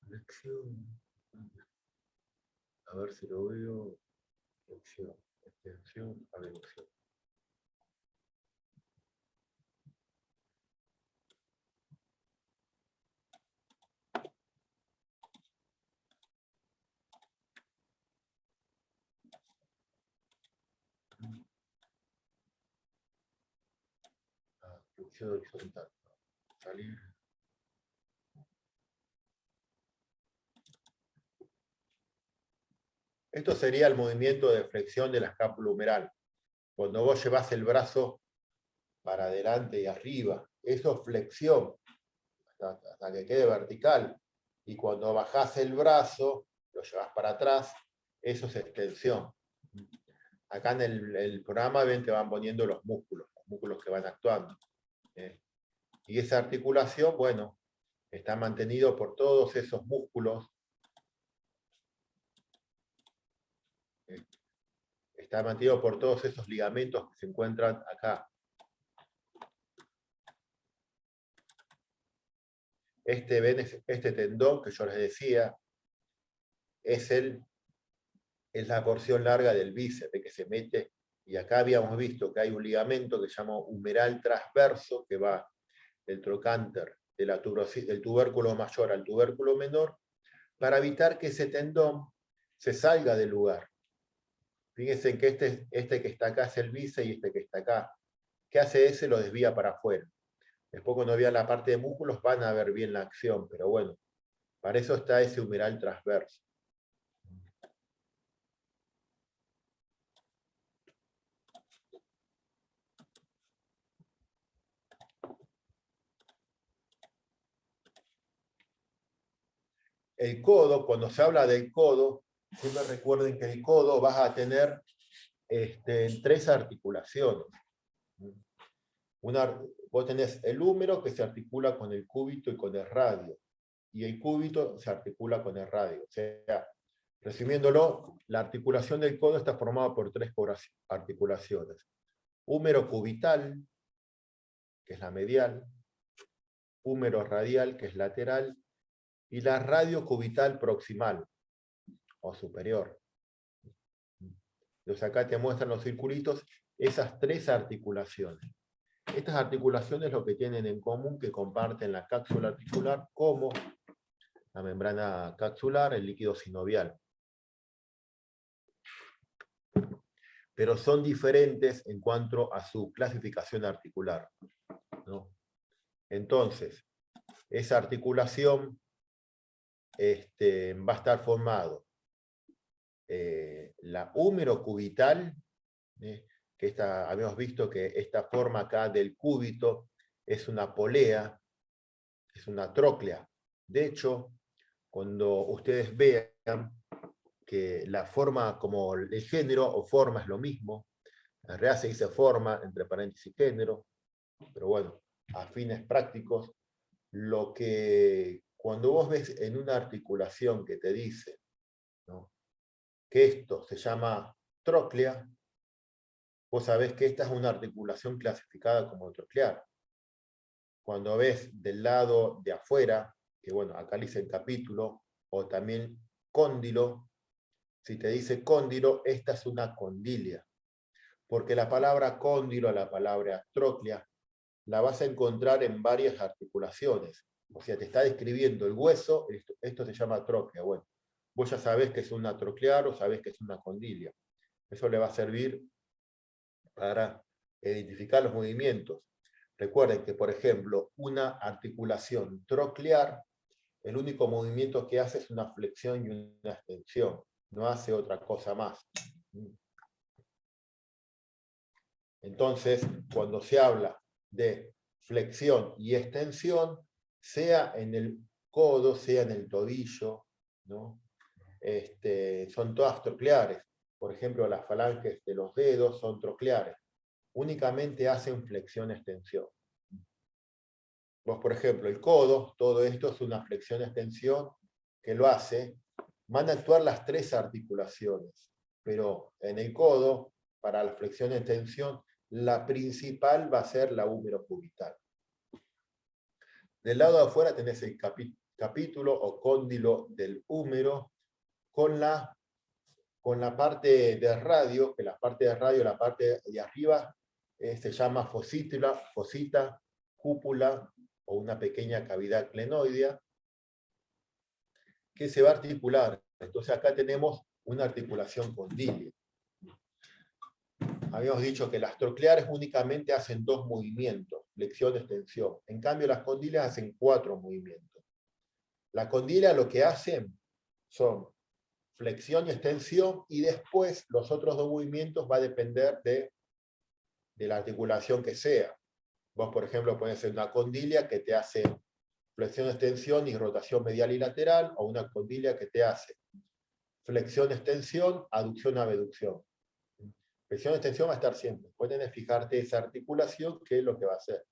Flexión. A ver si lo veo. Flexión, extensión, abducción. Flexión horizontal. Salir. Esto sería el movimiento de flexión de la escápula humeral. Cuando vos llevas el brazo para adelante y arriba, eso es flexión, hasta que quede vertical. Y cuando bajás el brazo, lo llevas para atrás, eso es extensión. Acá en el programa ven que van poniendo los músculos que van actuando. Y esa articulación, bueno, está mantenido por todos esos músculos. Está mantenido por todos esos ligamentos que se encuentran acá. Este tendón que yo les decía es la porción larga del bíceps que se mete, y acá habíamos visto que hay un ligamento que se llama humeral transverso que va del trocánter del tubérculo mayor al tubérculo menor para evitar que ese tendón se salga del lugar. Fíjense que este que está acá es el bíceps y este que está acá. ¿Qué hace ese? Lo desvía para afuera. Después cuando vean la parte de músculos van a ver bien la acción, pero bueno, para eso está ese humeral transverso. El codo, cuando se habla del codo, siempre recuerden que el codo vas a tener tres articulaciones. Vos tenés el húmero que se articula con el cúbito y con el radio, y el cúbito se articula con el radio. O sea, resumiéndolo, la articulación del codo está formada por tres articulaciones. Húmero cubital, que es la medial, húmero radial, que es lateral, y la radiocubital proximal, o superior. Entonces acá te muestran los circulitos, esas tres articulaciones. Estas articulaciones lo que tienen en común que comparten la cápsula articular como la membrana capsular, el líquido sinovial. Pero son diferentes en cuanto a su clasificación articular, ¿no? Entonces, esa articulación va a estar formado la húmero cubital, que habíamos visto que esta forma acá del cúbito es una polea, es una tróclea. De hecho, cuando ustedes vean que la forma como el género o forma es lo mismo, en realidad se dice forma, entre paréntesis género, pero bueno, a fines prácticos, cuando vos ves en una articulación que te dice, ¿no?, que esto se llama tróclea, vos sabés que esta es una articulación clasificada como troclear. Cuando ves del lado de afuera, que bueno, acá le hice el capítulo, o también cóndilo, si te dice cóndilo, esta es una condilia. Porque la palabra cóndilo, la palabra tróclea, la vas a encontrar en varias articulaciones. O sea, te está describiendo el hueso, esto se llama tróclea. Bueno, vos ya sabés que es una troclear o sabés que es una condilia. Eso le va a servir para identificar los movimientos. Recuerden que, por ejemplo, una articulación troclear, el único movimiento que hace es una flexión y una extensión, no hace otra cosa más. Entonces, cuando se habla de flexión y extensión, sea en el codo, sea en el tobillo, ¿no? Son todas trocleares. Por ejemplo, las falanges de los dedos son trocleares. Únicamente hacen flexión-extensión. Vos, por ejemplo, el codo, todo esto es una flexión-extensión que lo hace. Van a actuar las tres articulaciones, pero en el codo, para la flexión-extensión, la principal va a ser la húmero-cubital. Del lado de afuera tenés el capítulo o cóndilo del húmero con la parte de radio, que la parte de radio, la parte de arriba, se llama fosita, cúpula o una pequeña cavidad clenoidea, que se va a articular. Entonces acá tenemos una articulación condilia. Habíamos dicho que las trocleares únicamente hacen 2 movimientos, flexión-extensión. En cambio, las condilias hacen 4 movimientos. La condilia lo que hacen son flexión y extensión, y después los otros 2 movimientos va a depender de la articulación que sea. Vos, por ejemplo, podés hacer una condilia que te hace flexión, extensión y rotación medial y lateral, o una condilia que te hace flexión, extensión, aducción, abducción. Flexión, extensión va a estar siempre. Pueden fijarte esa articulación, qué es lo que va a hacer.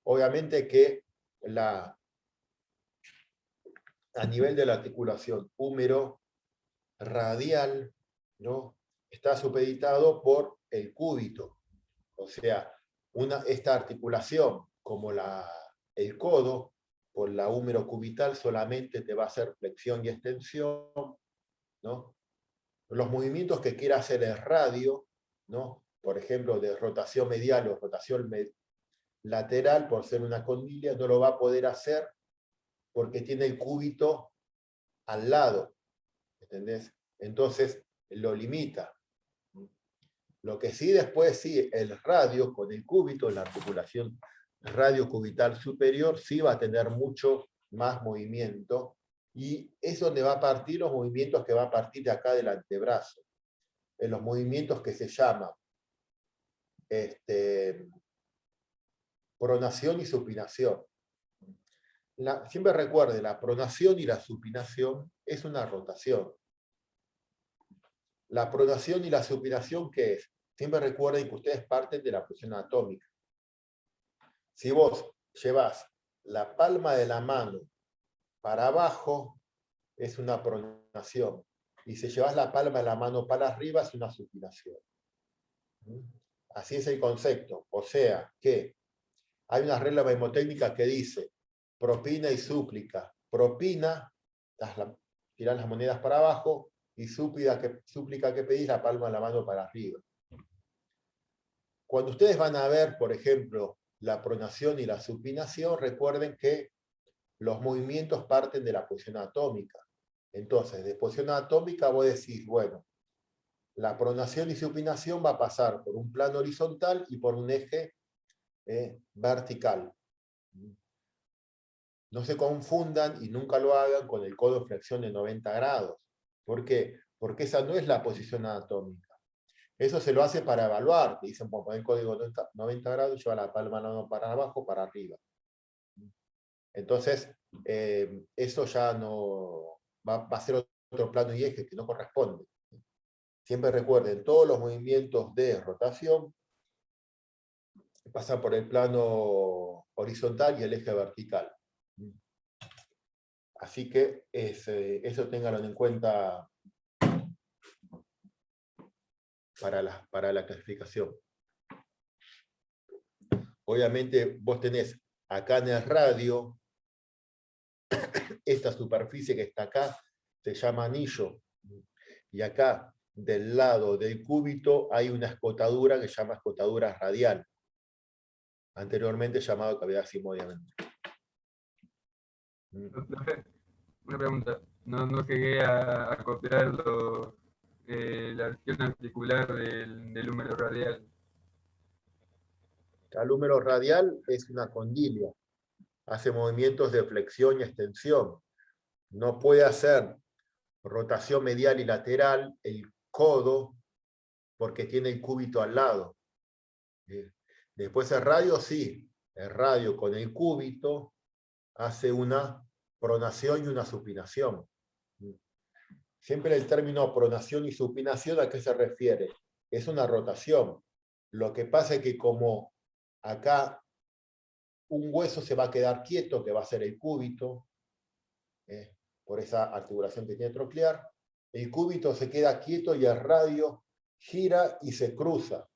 Obviamente que a nivel de la articulación húmero radial, ¿no?, está supeditado por el cúbito. O sea, esta articulación, como el codo, por la húmero cubital solamente te va a hacer flexión y extensión, ¿no? Los movimientos que quiera hacer el radio, ¿no?, por ejemplo, de rotación medial o rotación lateral, por ser una condilia, no lo va a poder hacer porque tiene el cúbito al lado, ¿entendés? Entonces, lo limita. Lo que sí después, sí, el radio con el cúbito, la articulación radiocubital superior, sí va a tener mucho más movimiento, y es donde va a partir los movimientos que va a partir de acá del antebrazo, en los movimientos que se llaman pronación y supinación. Siempre recuerde, la pronación y la supinación es una rotación. La pronación y la supinación, ¿qué es? Siempre recuerden que ustedes parten de la posición anatómica. Si vos llevas la palma de la mano para abajo, es una pronación. Y si llevas la palma de la mano para arriba, es una supinación. Así es el concepto. O sea, que hay una regla mnemotécnica que dice propina y súplica. Propina, tirás las monedas para abajo, y súplica que pedís la palma de la mano para arriba. Cuando ustedes van a ver, por ejemplo, la pronación y la supinación, recuerden que los movimientos parten de la posición anatómica. Entonces, de posición anatómica vos decís, bueno, la pronación y supinación va a pasar por un plano horizontal y por un eje vertical. No se confundan y nunca lo hagan con el codo de flexión de 90 grados. ¿Por qué? Porque esa no es la posición anatómica. Eso se lo hace para evaluar. Te dicen, poner el código 90 grados y lleva la palma de la mano para abajo, para arriba. Entonces, eso ya no va a ser otro plano y eje que no corresponde. Siempre recuerden, todos los movimientos de rotación pasan por el plano horizontal y el eje vertical. Así que eso ténganlo en cuenta para la clasificación. Obviamente vos tenés acá en el radio, esta superficie que está acá se llama anillo. Y acá, del lado del cúbito, hay una escotadura que se llama escotadura radial, anteriormente llamado cavidad sigmoidamente. Una pregunta. No llegué a copiar la acción articular del húmero radial. El húmero radial es una condilia, hace movimientos de flexión y extensión. No puede hacer rotación medial y lateral el codo porque tiene el cúbito al lado. Después el radio sí, el radio con el cúbito hace una pronación y una supinación. Siempre el término pronación y supinación, ¿a qué se refiere? Es una rotación. Lo que pasa es que como acá un hueso se va a quedar quieto, que va a ser el cúbito, por esa articulación que tiene troclear, el cúbito se queda quieto y el radio gira y se cruza.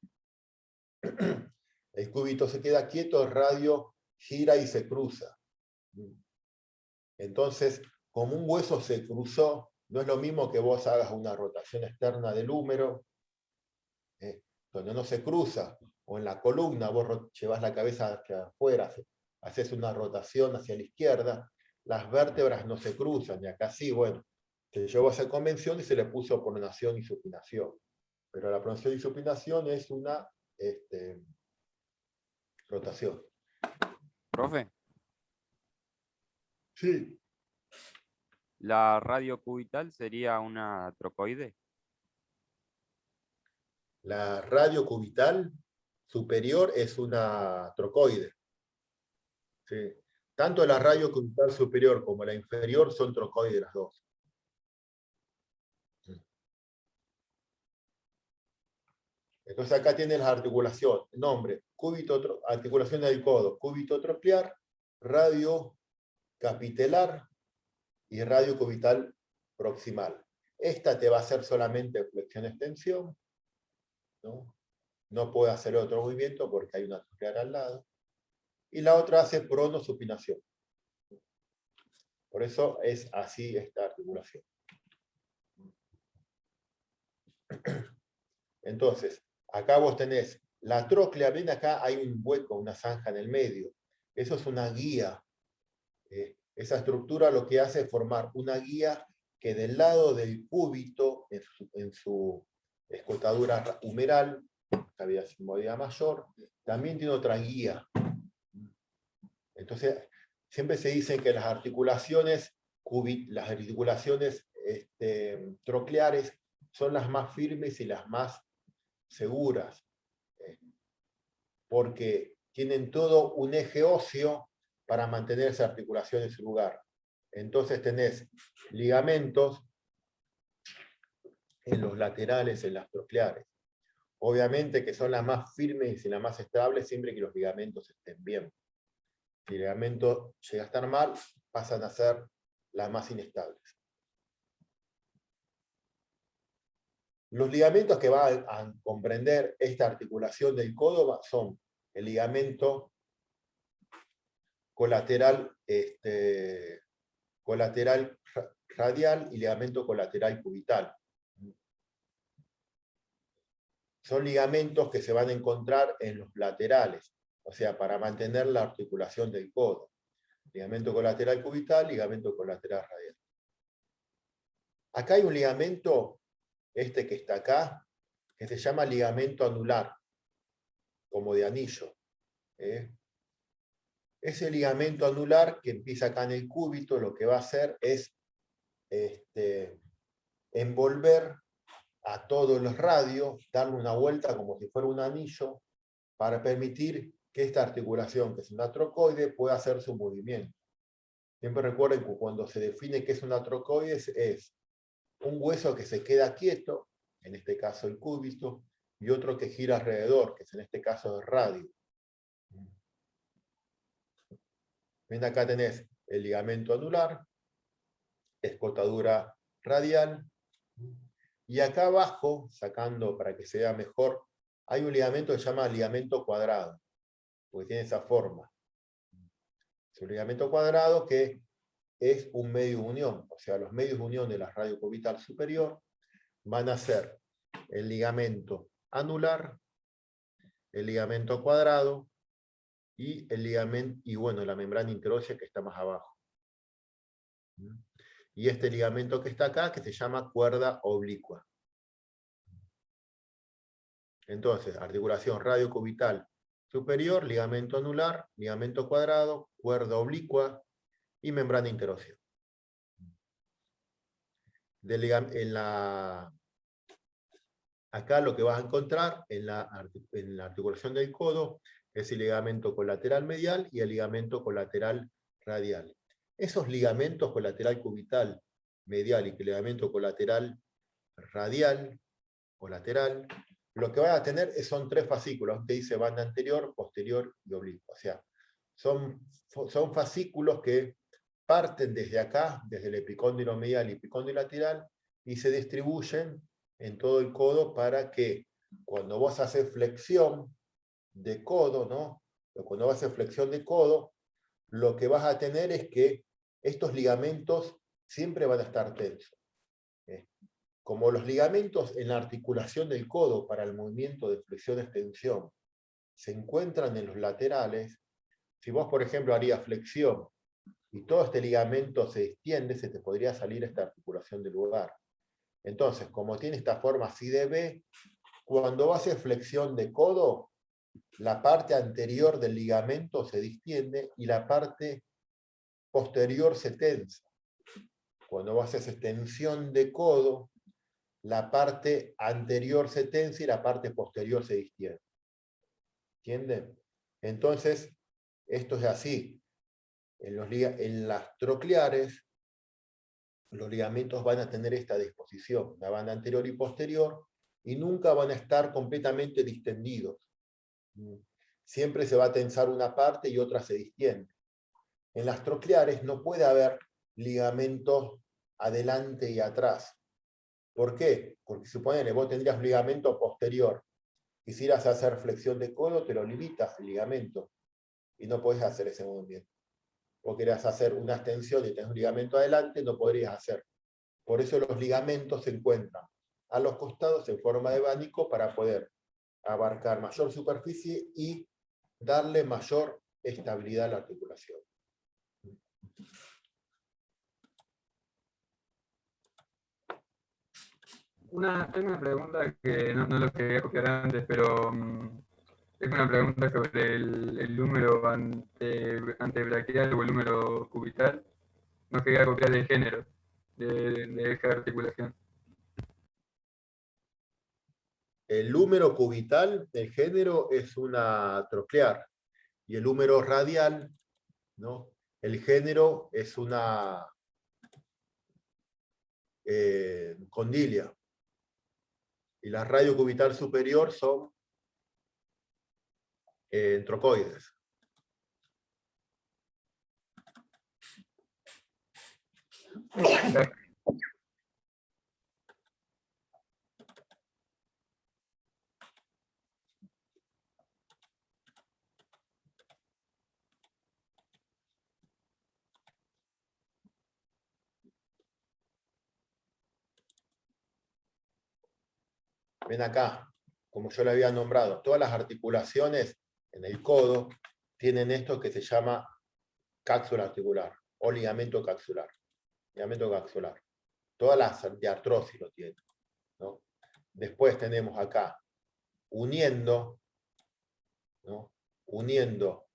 El cúbito se queda quieto, el radio gira y se cruza. Entonces, como un hueso se cruzó, no es lo mismo que vos hagas una rotación externa del húmero, donde no se cruza, o en la columna vos llevas la cabeza hacia afuera, haces una rotación hacia la izquierda, las vértebras no se cruzan, y acá sí, bueno, se llevó a esa convención y se le puso pronación y supinación. Pero la pronación y supinación es una rotación. Profe, Sí. ¿la radio cubital sería una trocoide? La radio cubital superior es una trocoide. ¿Sí? Tanto la radio cubital superior como la inferior son trocoides las dos. Entonces acá tienen las articulaciones. Nombre, articulación del codo, cúbito troclear, radio capitelar y radio cubital proximal. Esta te va a hacer solamente flexión-extensión. No puede hacer otro movimiento porque hay una troclear al lado. Y la otra hace pronosupinación. Por eso es así esta articulación. Entonces, acá vos tenés la tróclea, ven acá hay un hueco, una zanja en el medio. Eso es una guía. Esa estructura lo que hace es formar una guía que del lado del cúbito, en su escotadura humeral, cavidad sigmoidea mayor, también tiene otra guía. Entonces, siempre se dice que las articulaciones trocleares son las más firmes y las más seguras, porque tienen todo un eje óseo para mantener esa articulación en su lugar. Entonces tenés ligamentos en los laterales, en las trocleares. Obviamente que son las más firmes y las más estables siempre que los ligamentos estén bien. Si el ligamento llega a estar mal, pasan a ser las más inestables. Los ligamentos que van a comprender esta articulación del codo son el ligamento colateral, colateral radial y ligamento colateral cubital. Son ligamentos que se van a encontrar en los laterales, o sea, para mantener la articulación del codo. Ligamento colateral cubital, ligamento colateral radial. Acá hay un ligamento, que está acá, que se llama ligamento anular, como de anillo. Ese ligamento anular que empieza acá en el cúbito, lo que va a hacer es envolver a todos los radios, darle una vuelta como si fuera un anillo, para permitir que esta articulación, que es una trocoide, pueda hacer su movimiento. Siempre recuerden que cuando se define qué es una trocoide, es un hueso que se queda quieto, en este caso el cúbito, y otro que gira alrededor, que es en este caso el radio. Ven acá tenés el ligamento anular, escotadura radial. Y acá abajo, sacando para que se vea mejor, hay un ligamento que se llama ligamento cuadrado, porque tiene esa forma. Es un ligamento cuadrado que es un medio unión, o sea, los medios de unión de la radiocubital superior van a ser el ligamento anular, el ligamento cuadrado y el ligamento, y bueno, la membrana interósea que está más abajo. Y este ligamento que está acá, que se llama cuerda oblicua. Entonces, articulación radiocubital superior, ligamento anular, ligamento cuadrado, cuerda oblicua y membrana interósea. Acá lo que vas a encontrar en la articulación del codo es el ligamento colateral medial y el ligamento colateral radial. Esos ligamentos colateral cubital medial y ligamento colateral radial o lateral, lo que van a tener son 3 fascículos, que dice banda anterior, posterior y oblicua. O sea, son fascículos que parten desde acá, desde el epicóndilo medial y epicóndilo lateral, y se distribuyen en todo el codo para que cuando vos haces flexión de codo, ¿no? Cuando vas a hacer flexión de codo, lo que vas a tener es que estos ligamentos siempre van a estar tensos. Como los ligamentos en la articulación del codo para el movimiento de flexión-extensión se encuentran en los laterales, si vos, por ejemplo, harías flexión y todo este ligamento se extiende, se te podría salir esta articulación del lugar. Entonces, como tiene esta forma así de B, cuando haces flexión de codo, la parte anterior del ligamento se distiende y la parte posterior se tensa. Cuando haces extensión de codo, la parte anterior se tensa y la parte posterior se distiende. ¿Entienden? Entonces, esto es así. En las trocleares, los ligamentos van a tener esta disposición, la banda anterior y posterior, y nunca van a estar completamente distendidos. Siempre se va a tensar una parte y otra se distiende. En las trocleares no puede haber ligamentos adelante y atrás. ¿Por qué? Porque suponele, vos tendrías ligamento posterior. Quisieras hacer flexión de codo, te lo limitas el ligamento y no podés hacer ese movimiento. O querés hacer una extensión y tenés un ligamento adelante, no podrías hacer. Por eso los ligamentos se encuentran a los costados en forma de abanico para poder abarcar mayor superficie y darle mayor estabilidad a la articulación. Tengo una pregunta que no lo quería copiar antes, pero es una pregunta sobre el número antebraquial o el número cubital. No quería copiar el género de esa articulación. El húmero cubital del género es una troclear y el húmero radial, ¿no? El género es una condilia. Y la radio cubital superior son trocoides. Ven acá, como yo le había nombrado, todas las articulaciones en el codo tienen esto que se llama cápsula articular o ligamento capsular. Ligamento capsular. Todas las de artrosis lo tienen, ¿no? Después tenemos acá, uniendo, ¿no? Uniendo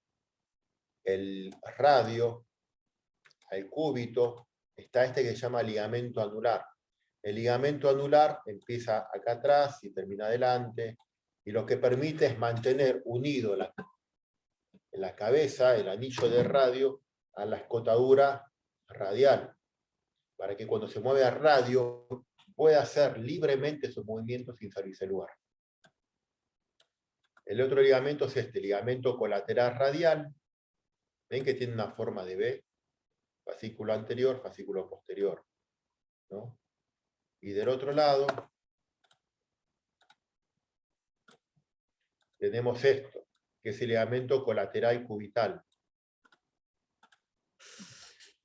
el radio al cúbito, está este que se llama ligamento anular. El ligamento anular empieza acá atrás y termina adelante, y lo que permite es mantener unido la cabeza, el anillo de radio, a la escotadura radial, para que cuando se mueve a radio pueda hacer libremente sus movimientos sin salirse del lugar. El otro ligamento es este, ligamento colateral radial. Ven que tiene una forma de B, fascículo anterior, fascículo posterior. ¿no? Y del otro lado tenemos esto, que es el ligamento colateral cubital.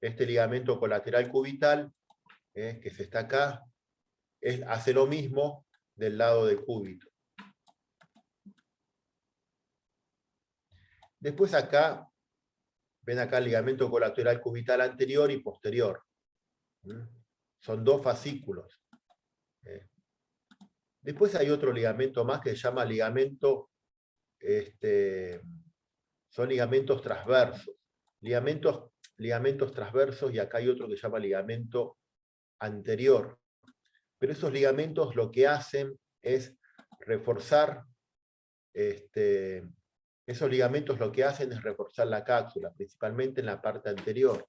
Este ligamento colateral cubital, que se está acá, hace lo mismo del lado del cúbito. Después acá, ven acá el ligamento colateral cubital anterior y posterior. Son dos fascículos. Después hay otro ligamento más que se llama ligamento, son ligamentos transversos. Ligamentos transversos, y acá hay otro que se llama ligamento anterior. Pero esos ligamentos lo que hacen es reforzar, esos ligamentos lo que hacen es reforzar la cápsula, principalmente en la parte anterior.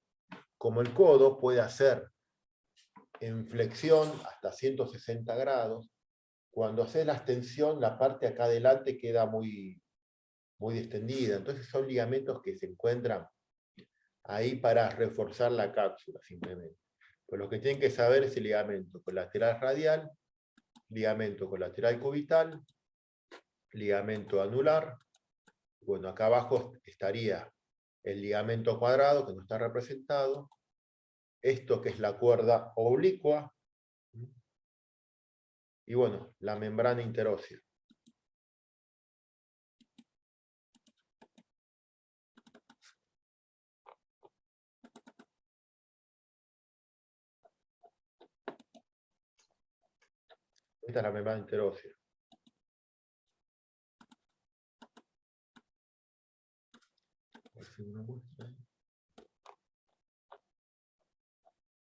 Como el codo puede hacer en flexión hasta 160 grados, cuando haces la extensión, la parte acá adelante queda muy, muy distendida. Entonces son ligamentos que se encuentran ahí para reforzar la cápsula, simplemente. Pues lo que tienen que saber es el ligamento colateral radial, ligamento colateral cubital, ligamento anular. Bueno, acá abajo estaría el ligamento cuadrado, que no está representado, esto que es la cuerda oblicua, y bueno, la membrana interósea. Esta es la membrana interósea.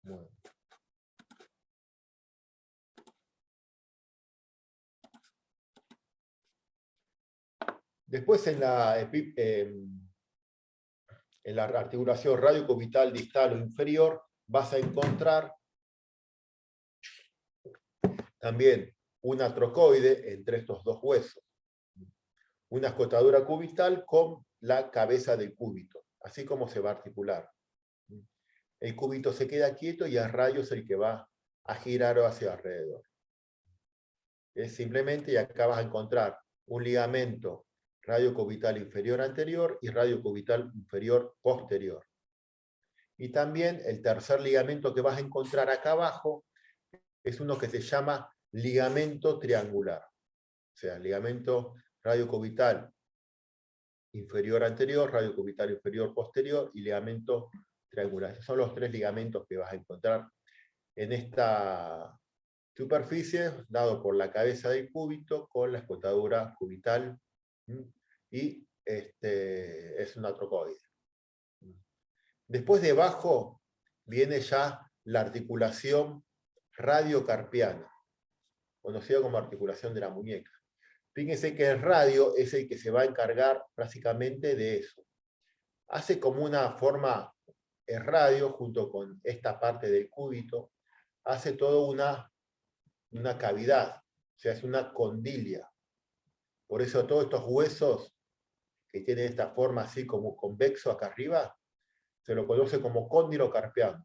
Bueno. Después en la articulación radiocubital distal o inferior vas a encontrar también una trocoide entre estos dos huesos. Una escotadura cubital con la cabeza del cúbito, así como se va a articular. El cúbito se queda quieto y el radio es el que va a girar hacia alrededor. Es simplemente, y acá vas a encontrar un ligamento radiocubital inferior anterior y radiocubital inferior posterior. Y también el tercer ligamento que vas a encontrar acá abajo es uno que se llama ligamento triangular. O sea, ligamento radiocubital inferior anterior, radiocubital inferior posterior y ligamento triangular. Esos son los tres ligamentos que vas a encontrar en esta superficie, dado por la cabeza del cúbito con la escotadura cubital, y es una trocoide. Después debajo viene ya la articulación radiocarpiana, conocida como articulación de la muñeca. Fíjense que el radio es el que se va a encargar básicamente de eso. Hace como una forma, el radio junto con esta parte del cúbito, hace toda una cavidad, o sea, es una condilia. Por eso todos estos huesos que tienen esta forma así como convexo acá arriba, se lo conoce como cóndilo carpiano.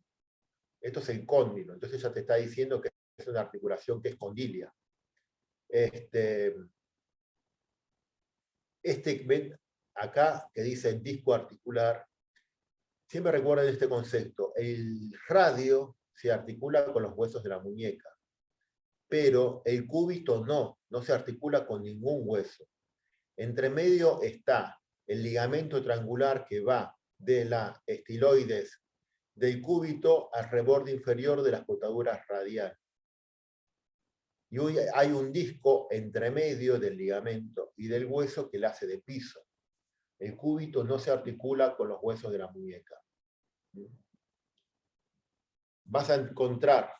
Esto es el cóndilo, entonces ya te está diciendo que es una articulación que es condilia. Ven acá que dice disco articular, siempre recuerden este concepto, el radio se articula con los huesos de la muñeca, pero el cúbito no se articula con ningún hueso. Entre medio está el ligamento triangular que va de la estiloides del cúbito al reborde inferior de las escotadura radial. Y hoy hay un disco entre medio del ligamento y del hueso que le hace de piso. El cúbito no se articula con los huesos de la muñeca. Vas a encontrar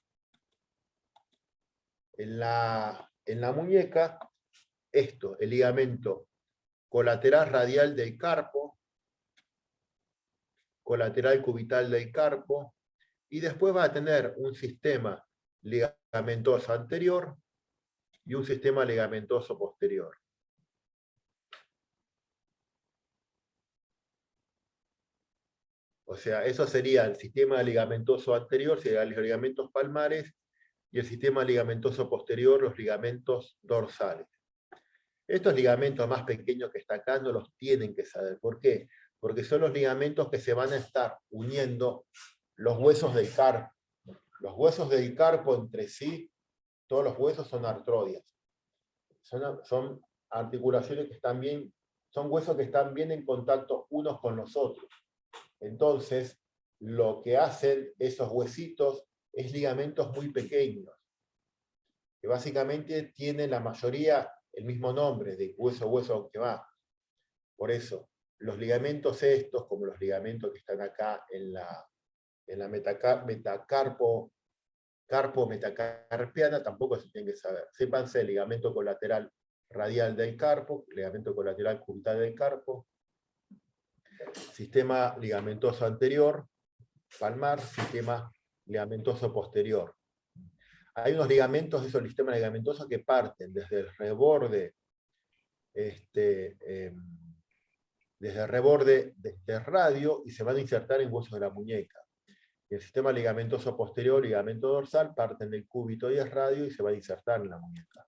en la muñeca esto, el ligamento colateral radial del carpo, colateral cubital del carpo, y después va a tener un sistema ligamentoso anterior y un sistema ligamentoso posterior. O sea, eso sería el sistema ligamentoso anterior, serían los ligamentos palmares, y el sistema ligamentoso posterior, los ligamentos dorsales. Estos ligamentos más pequeños que están acá no los tienen que saber. ¿Por qué? Porque son los ligamentos que se van a estar uniendo los huesos del carpo. Los huesos del carpo entre sí, todos los huesos son artrodias. Son articulaciones que están bien, son huesos que están bien en contacto unos con los otros. Entonces, lo que hacen esos huesitos es ligamentos muy pequeños, que básicamente tienen la mayoría el mismo nombre, de hueso a hueso que va. Por eso, los ligamentos estos, como los ligamentos que están acá en la carpo-metacarpiana, tampoco se tienen que saber. Sépanse el ligamento colateral radial del carpo, ligamento colateral cubital del carpo, sistema ligamentoso anterior, palmar, sistema ligamentoso posterior. Hay unos ligamentos de esos sistemas ligamentosos que parten desde el reborde, desde el radio, y se van a insertar en huesos de la muñeca. Y el sistema ligamentoso posterior, ligamento dorsal, parten del cúbito y el radio y se van a insertar en la muñeca.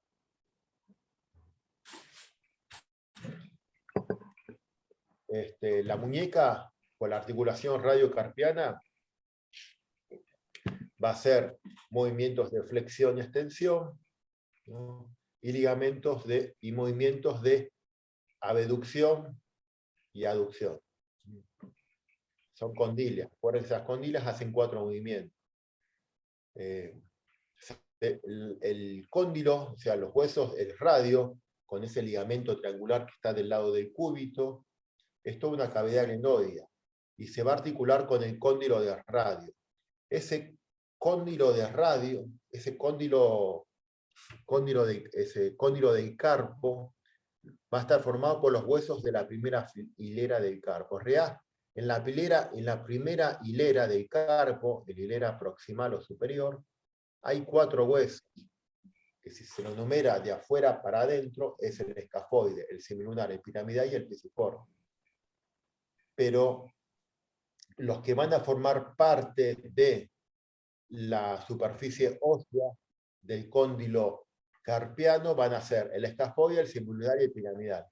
La muñeca, con la articulación radiocarpiana, va a ser movimientos de flexión y extensión, ¿no? Y movimientos de abducción y aducción. Son condilias. Por esas condilias hacen 4 movimientos. El cóndilo, o sea, los huesos, el radio, con ese ligamento triangular que está del lado del cúbito, es toda una cavidad glenoidea, y se va a articular con el cóndilo de radio. Ese cóndilo de radio, ese cóndilo del carpo, va a estar formado por los huesos de la primera hilera del carpo. En la primera hilera del carpo, de la hilera proximal o superior, hay 4 huesos, que si se los numera de afuera para adentro, es el escafoide, el semilunar, el piramidal y el pisiforme. Pero los que van a formar parte de la superficie ósea del cóndilo carpiano van a ser el escafoide, el semilunar y el piramidal.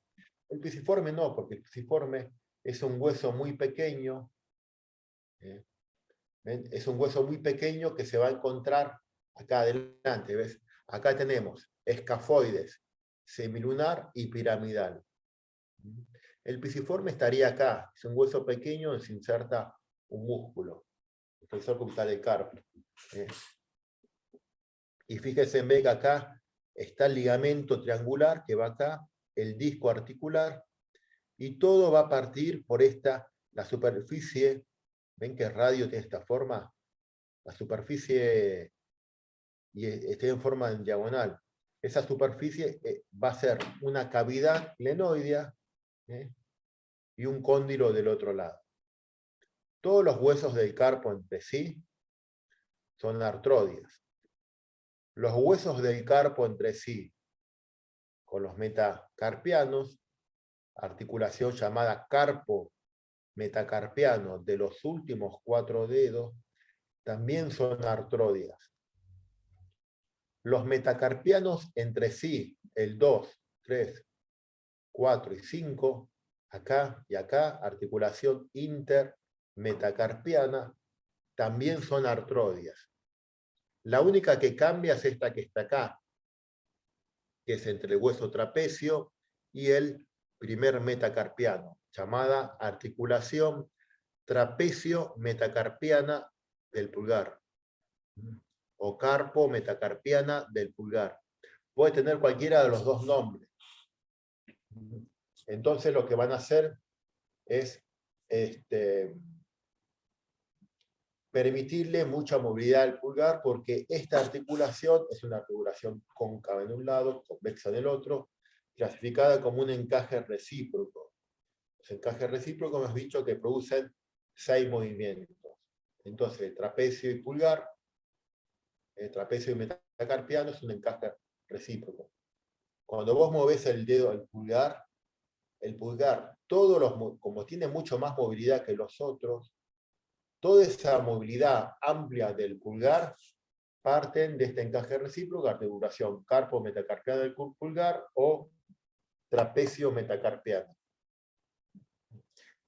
El pisiforme no, porque el pisiforme es un hueso muy pequeño, es un hueso muy pequeño que se va a encontrar acá adelante, ¿ves? Acá tenemos escafoides, semilunar y piramidal. El pisiforme estaría acá, es un hueso pequeño donde se inserta un músculo, el flexor cubital del carpo. Y fíjense, ven que acá está el ligamento triangular que va acá, el disco articular, y todo va a partir por la superficie. ¿Ven que el radio tiene esta forma? La superficie y está en forma en diagonal. Esa superficie va a ser una cavidad glenoidea y un cóndilo del otro lado. Todos los huesos del carpo entre sí son artrodias. Los huesos del carpo entre sí, con los metacarpianos, articulación llamada carpo metacarpiano de los últimos 4 dedos, también son artrodias. Los metacarpianos entre sí, el 2, 3, 4 y 5, acá y acá, articulación intermetacarpiana, también son artrodias. La única que cambia es esta que está acá, que es entre el hueso trapecio y el primer metacarpiano, llamada articulación trapecio-metacarpiana del pulgar, o carpo-metacarpiana del pulgar. Puede tener cualquiera de los 2 nombres. Entonces lo que van a hacer es permitirle mucha movilidad al pulgar, porque esta articulación es una articulación cóncava en un lado, convexa en el otro, clasificada como un encaje recíproco. Los encajes recíprocos hemos dicho que producen 6 movimientos. Entonces, el trapecio y pulgar, el trapecio y metacarpiano es un encaje recíproco. Cuando vos movés el dedo al pulgar, como tiene mucho más movilidad que los otros, toda esa movilidad amplia del pulgar parten de este encaje recíproco, articulación carpo-metacarpiana del pulgar o trapecio-metacarpiana.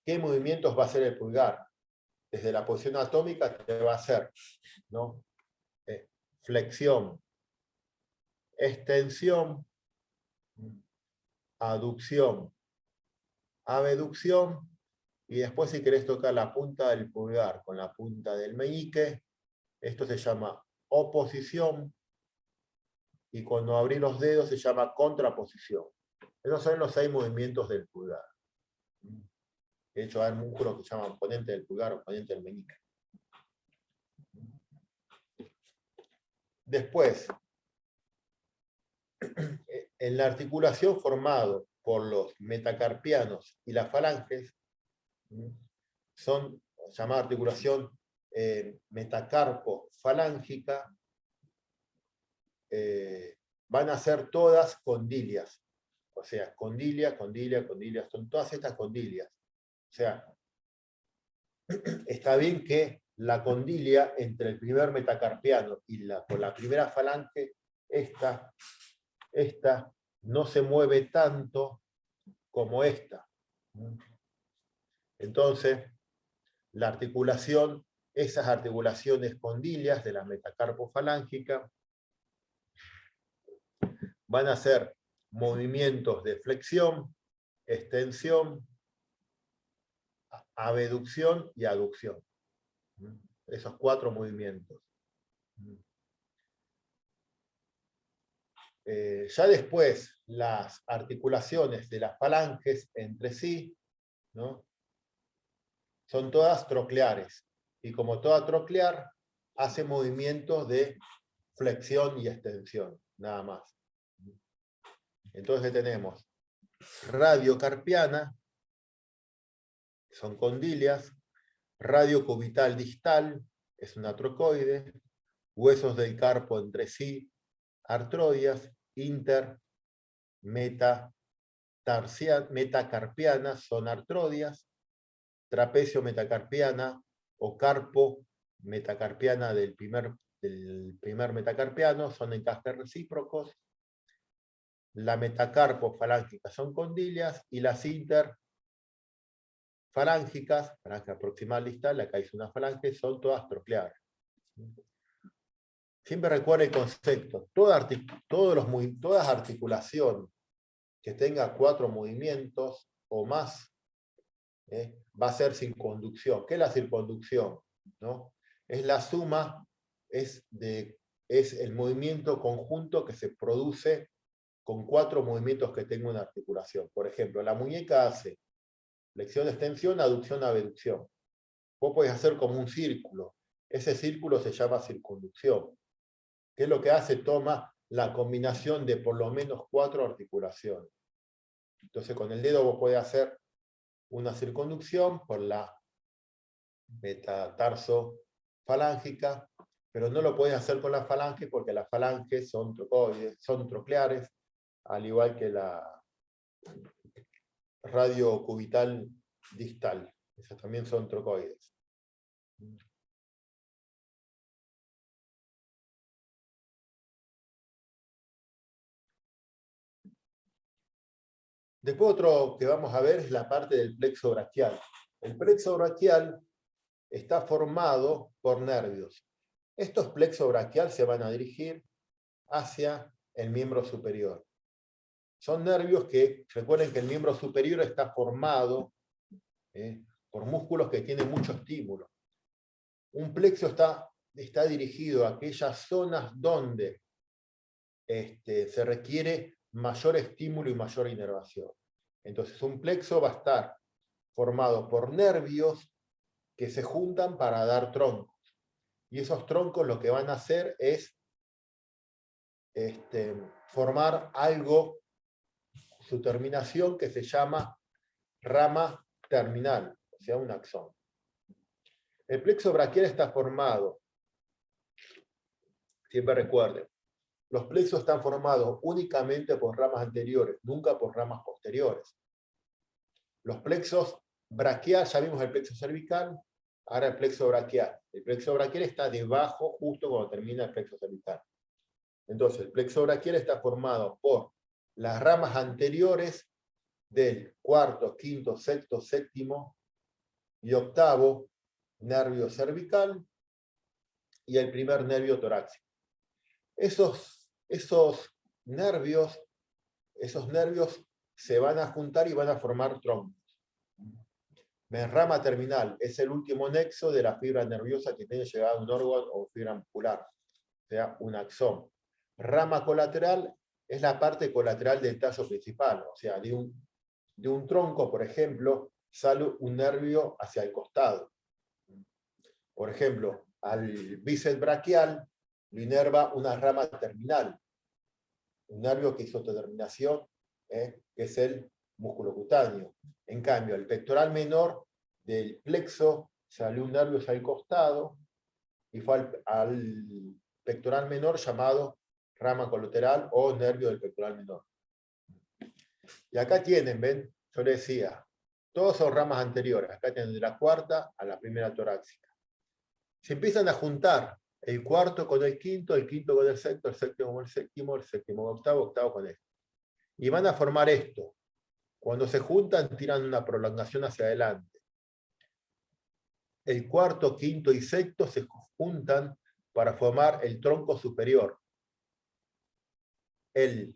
¿Qué movimientos va a hacer el pulgar? Desde la posición atómica te va a hacer, ¿no? Flexión, extensión, aducción, abducción, y después si querés tocar la punta del pulgar con la punta del meñique, esto se llama oposición, y cuando abrí los dedos se llama contraposición. Esos son los 6 movimientos del pulgar. De hecho, hay músculos que se llaman oponente del pulgar, oponente del meñique. Después, en la articulación formado por los metacarpianos y las falanges, son llamada articulación metacarpo-falángica, van a ser todas condilias. O sea, condilia, condilia, condilia, son todas estas condilias. O sea, está bien que la condilia entre el primer metacarpiano y con la primera falange, esta no se mueve tanto como esta. Entonces, la articulación, esas articulaciones condilias de la metacarpofalángica van a ser movimientos de flexión, extensión, abducción y aducción. Esos 4 movimientos. Ya después, las articulaciones de las falanges entre sí, ¿no? Son todas trocleares. Y como toda troclear, hace movimientos de flexión y extensión, nada más. Entonces tenemos radiocarpiana, son condilias, radiocubital distal, es una trocoide, huesos del carpo entre sí, artrodias, metacarpiana son artrodias, trapecio metacarpiana o carpo metacarpiana del primer metacarpiano son encajes recíprocos, la metacarpofalángica son condilias y las interfalángicas, falange proximal distal, acá hice una falange, son todas trocleares. Siempre recuerda el concepto, toda articulación que tenga 4 movimientos o más va a ser circunducción. ¿Qué es la circunducción? ¿No? Es la suma, es el movimiento conjunto que se produce con 4 movimientos que tenga una articulación. Por ejemplo, la muñeca hace flexión, extensión, aducción, abducción. Vos podés hacer como un círculo. Ese círculo se llama circunducción. ¿Qué es lo que hace? Toma la combinación de por lo menos 4 articulaciones. Entonces con el dedo vos podés hacer una circunducción por la metatarso-falángica, pero no lo podés hacer con la falange porque las falanges son trocoides, son trocleares, al igual que la radiocubital distal. Esas también son trocoides. Después otro que vamos a ver es la parte del plexo braquial. El plexo braquial está formado por nervios. Estos plexo braquial se van a dirigir hacia el miembro superior. Son nervios que, recuerden que el miembro superior está formado por músculos que tienen mucho estímulo. Un plexo está dirigido a aquellas zonas donde se requiere mayor estímulo y mayor inervación. Entonces un plexo va a estar formado por nervios que se juntan para dar troncos. Y esos troncos lo que van a hacer es formar algo, su terminación que se llama rama terminal, o sea, un axón. El plexo braquial está formado, siempre recuerden, los plexos están formados únicamente por ramas anteriores, nunca por ramas posteriores. Los plexos braquiales, ya vimos el plexo cervical, Ahora el plexo braquial. El plexo braquial está debajo, justo cuando termina el plexo cervical. Entonces, el plexo braquial está formado por las ramas anteriores del cuarto, quinto, sexto, séptimo y octavo nervio cervical y el primer nervio torácico. Esos nervios se van a juntar y van a formar troncos. Rama terminal es el último nexo de la fibra nerviosa que tiene llegada a un órgano o fibra muscular, o sea, un axón. Rama colateral es la parte colateral del tallo principal, o sea, de un tronco, por ejemplo, sale un nervio hacia el costado. Por ejemplo, al bíceps braquial lo inerva una rama terminal, un nervio que hizo terminación, que es el músculo cutáneo. En cambio, el pectoral menor del plexo salió un nervio hacia el costado y fue al pectoral menor llamado rama colateral o nervio del pectoral menor. Y acá tienen, ven, yo les decía, todos son ramas anteriores. Acá tienen de la cuarta a la primera torácica. Se empiezan a juntar el cuarto con el quinto con el séptimo con el séptimo con el octavo, octavo con este. Y van a formar esto. Cuando se juntan, tiran una prolongación hacia adelante. El cuarto, quinto y sexto se juntan para formar el tronco superior. El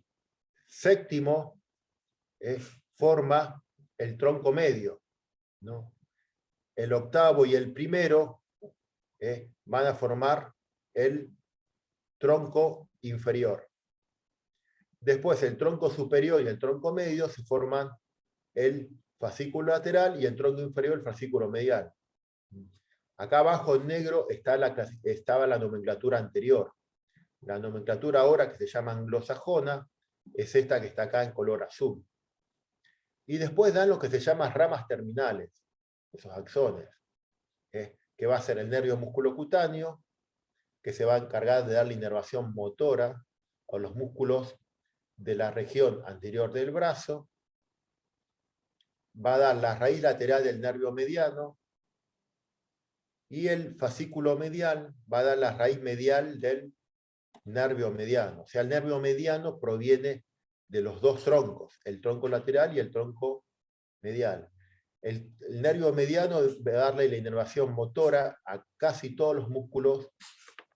séptimo forma el tronco medio, ¿no? El octavo y el primero van a formar el tronco inferior. Después el tronco superior y el tronco medio se forman el fascículo lateral y el tronco inferior el fascículo medial. Acá abajo en negro estaba la nomenclatura anterior. La nomenclatura ahora, que se llama anglosajona, es esta que está acá en color azul. Y después dan lo que se llama ramas terminales, esos axones, que va a ser el nervio musculocutáneo, que se va a encargar de dar la inervación motora a los músculos de la región anterior del brazo, va a dar la raíz lateral del nervio mediano, y el fascículo medial va a dar la raíz medial del nervio mediano. O sea, el nervio mediano proviene de los dos troncos, el tronco lateral y el tronco medial. El nervio mediano va a darle la inervación motora a casi todos los músculos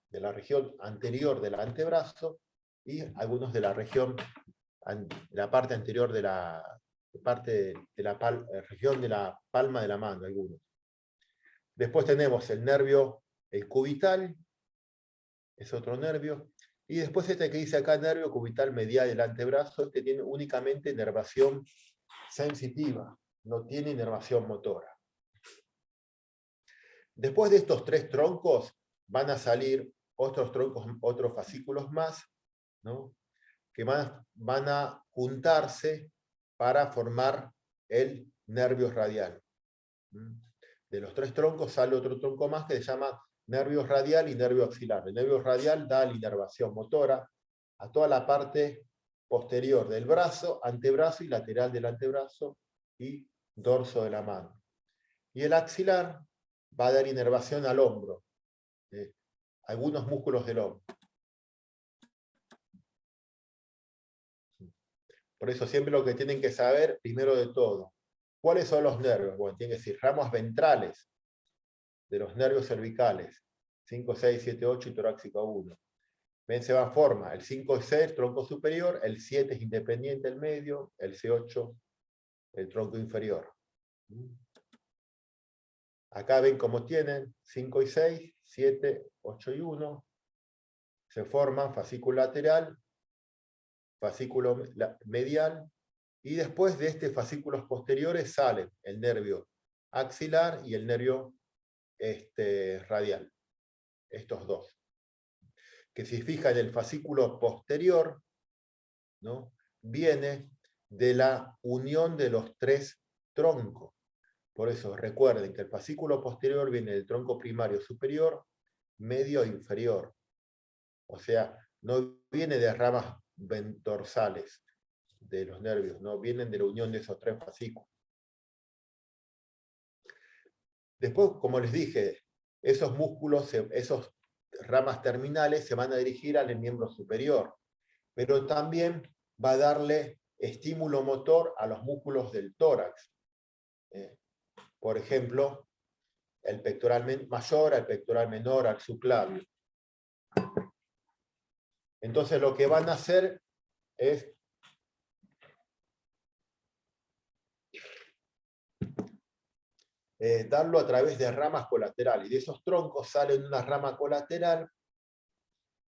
de la región anterior del antebrazo y algunos de la región, la parte anterior de la región de la palma de la mano, algunos. Después tenemos el cubital, es otro nervio, y después este que dice acá, nervio cubital medial del antebrazo, este tiene únicamente inervación sensitiva, no tiene inervación motora. Después de estos tres troncos van a salir otros troncos, otros fascículos más, ¿no? Que van a juntarse para formar el nervio radial. De los tres troncos sale otro tronco más que se llama nervio radial y nervio axilar. El nervio radial da la inervación motora a toda la parte posterior del brazo, antebrazo y lateral del antebrazo y dorso de la mano. Y el axilar va a dar inervación al hombro, algunos músculos del hombro. Por eso siempre lo que tienen que saber, primero de todo, ¿cuáles son los nervios? Bueno, tienen que decir ramas ventrales de los nervios cervicales, 5, 6, 7, 8 y torácico 1. Ven, se va a forma, el 5 es el tronco superior, el 7 es independiente el medio, el C8 el tronco inferior. Acá ven cómo tienen 5 y 6, 7, 8 y 1. Se forman fascículo lateral, fascículo medial, y después de estos fascículos posteriores salen el nervio axilar y el nervio radial. Estos dos. Que si fijan el fascículo posterior, ¿no? Viene de la unión de los tres troncos. Por eso recuerden que el fascículo posterior viene del tronco primario superior, medio e inferior. O sea, no viene de ramas dorsales de los nervios, no vienen de la unión de esos tres fascículos. Después, como les dije, esos músculos, esos ramas terminales se van a dirigir al miembro superior, pero también va a darle estímulo motor a los músculos del tórax. Por ejemplo, el pectoral mayor, al pectoral menor, al subclavio. Entonces lo que van a hacer es darlo a través de ramas colaterales. Y de esos troncos sale una rama colateral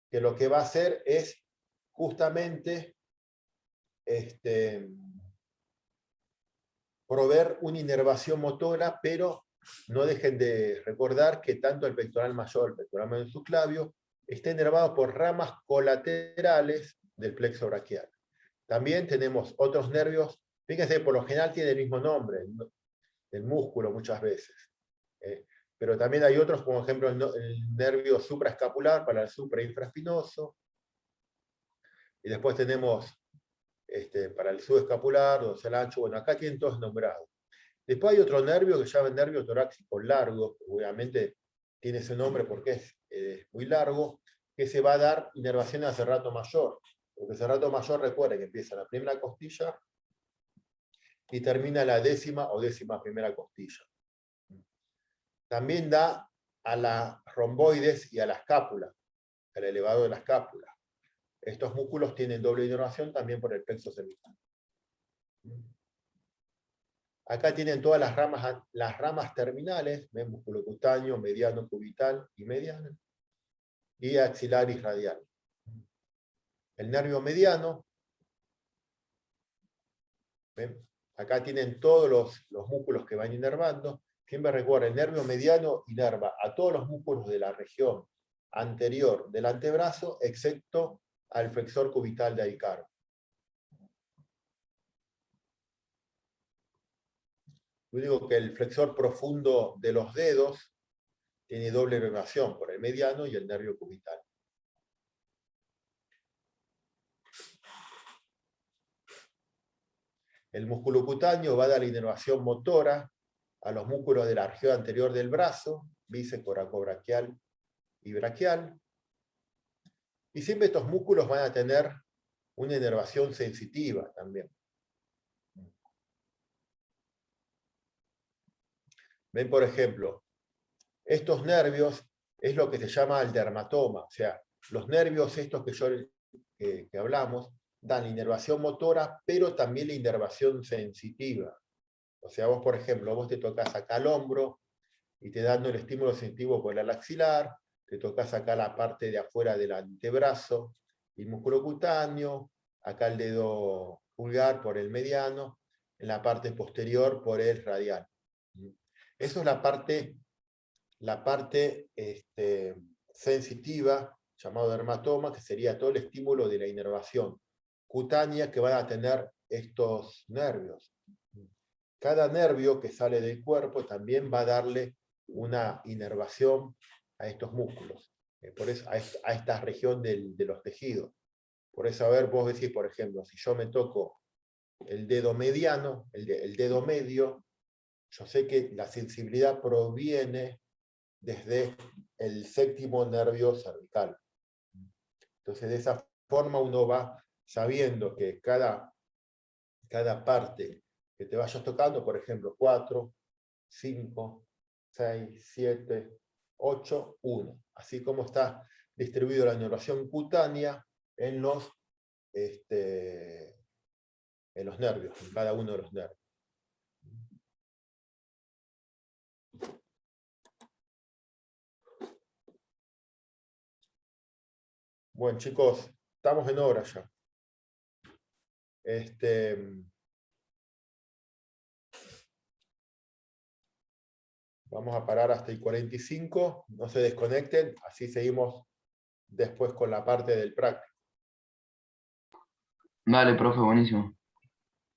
que lo que va a hacer es justamente proveer una inervación motora, pero no dejen de recordar que tanto el pectoral mayor, el pectoral menor y el subclavio está inervado por ramas colaterales del plexo braquial. También tenemos otros nervios, fíjense, por lo general tiene el mismo nombre, el músculo muchas veces. Pero también hay otros, como ejemplo el nervio supraescapular para el suprainfraespinoso. Y después tenemos para el subescapular, dorsal ancho, bueno, acá tienen todos nombrados. Después hay otro nervio que se llama el nervio torácico largo, que obviamente tiene ese nombre porque es muy largo, que se va a dar inervación al serrato mayor. Porque el serrato mayor, recuerden que empieza la primera costilla y termina la décima o décima primera costilla. También da a la romboides y a la escápula, al elevado de la escápula. Estos músculos tienen doble inervación también por el plexo cervical. Acá tienen todas las ramas terminales, ¿ven? Músculo cutáneo, mediano cubital y mediano, y axilar y radial. El nervio mediano, ¿ven? Acá tienen todos los músculos que van inervando. Siempre recuerda, el nervio mediano inerva a todos los músculos de la región anterior del antebrazo, excepto al flexor cubital de Aicarbo. Yo digo que el flexor profundo de los dedos tiene doble inervación por el mediano y el nervio cubital. El músculo cutáneo va a dar inervación motora a los músculos de la región anterior del brazo, bíceps, coracobraquial y braquial. Y siempre estos músculos van a tener una inervación sensitiva también. Ven, por ejemplo, estos nervios es lo que se llama el dermatoma, o sea, los nervios estos que hablamos dan la inervación motora, pero también la inervación sensitiva. O sea, vos, por ejemplo, vos te tocas acá el hombro y te dando el estímulo sensitivo por el axilar, te tocas acá la parte de afuera del antebrazo, el músculo cutáneo, acá el dedo pulgar por el mediano, en la parte posterior por el radial. Eso es la parte sensitiva, llamado dermatoma, que sería todo el estímulo de la inervación cutánea que van a tener estos nervios. Cada nervio que sale del cuerpo también va a darle una inervación a estos músculos, por eso, a esta región de los tejidos. Por eso, a ver, vos decís, por ejemplo, si yo me toco el dedo mediano, el dedo medio, yo sé que la sensibilidad proviene desde el séptimo nervio cervical. Entonces, de esa forma uno va sabiendo que cada parte que te vayas tocando, por ejemplo, 4, 5, 6, 7, 8, 1. Así como está distribuida la inervación cutánea en los nervios, en cada uno de los nervios. Bueno, chicos, estamos en hora ya. Vamos a parar hasta el 45, no se desconecten, así seguimos después con la parte del práctico. Dale, profe, buenísimo.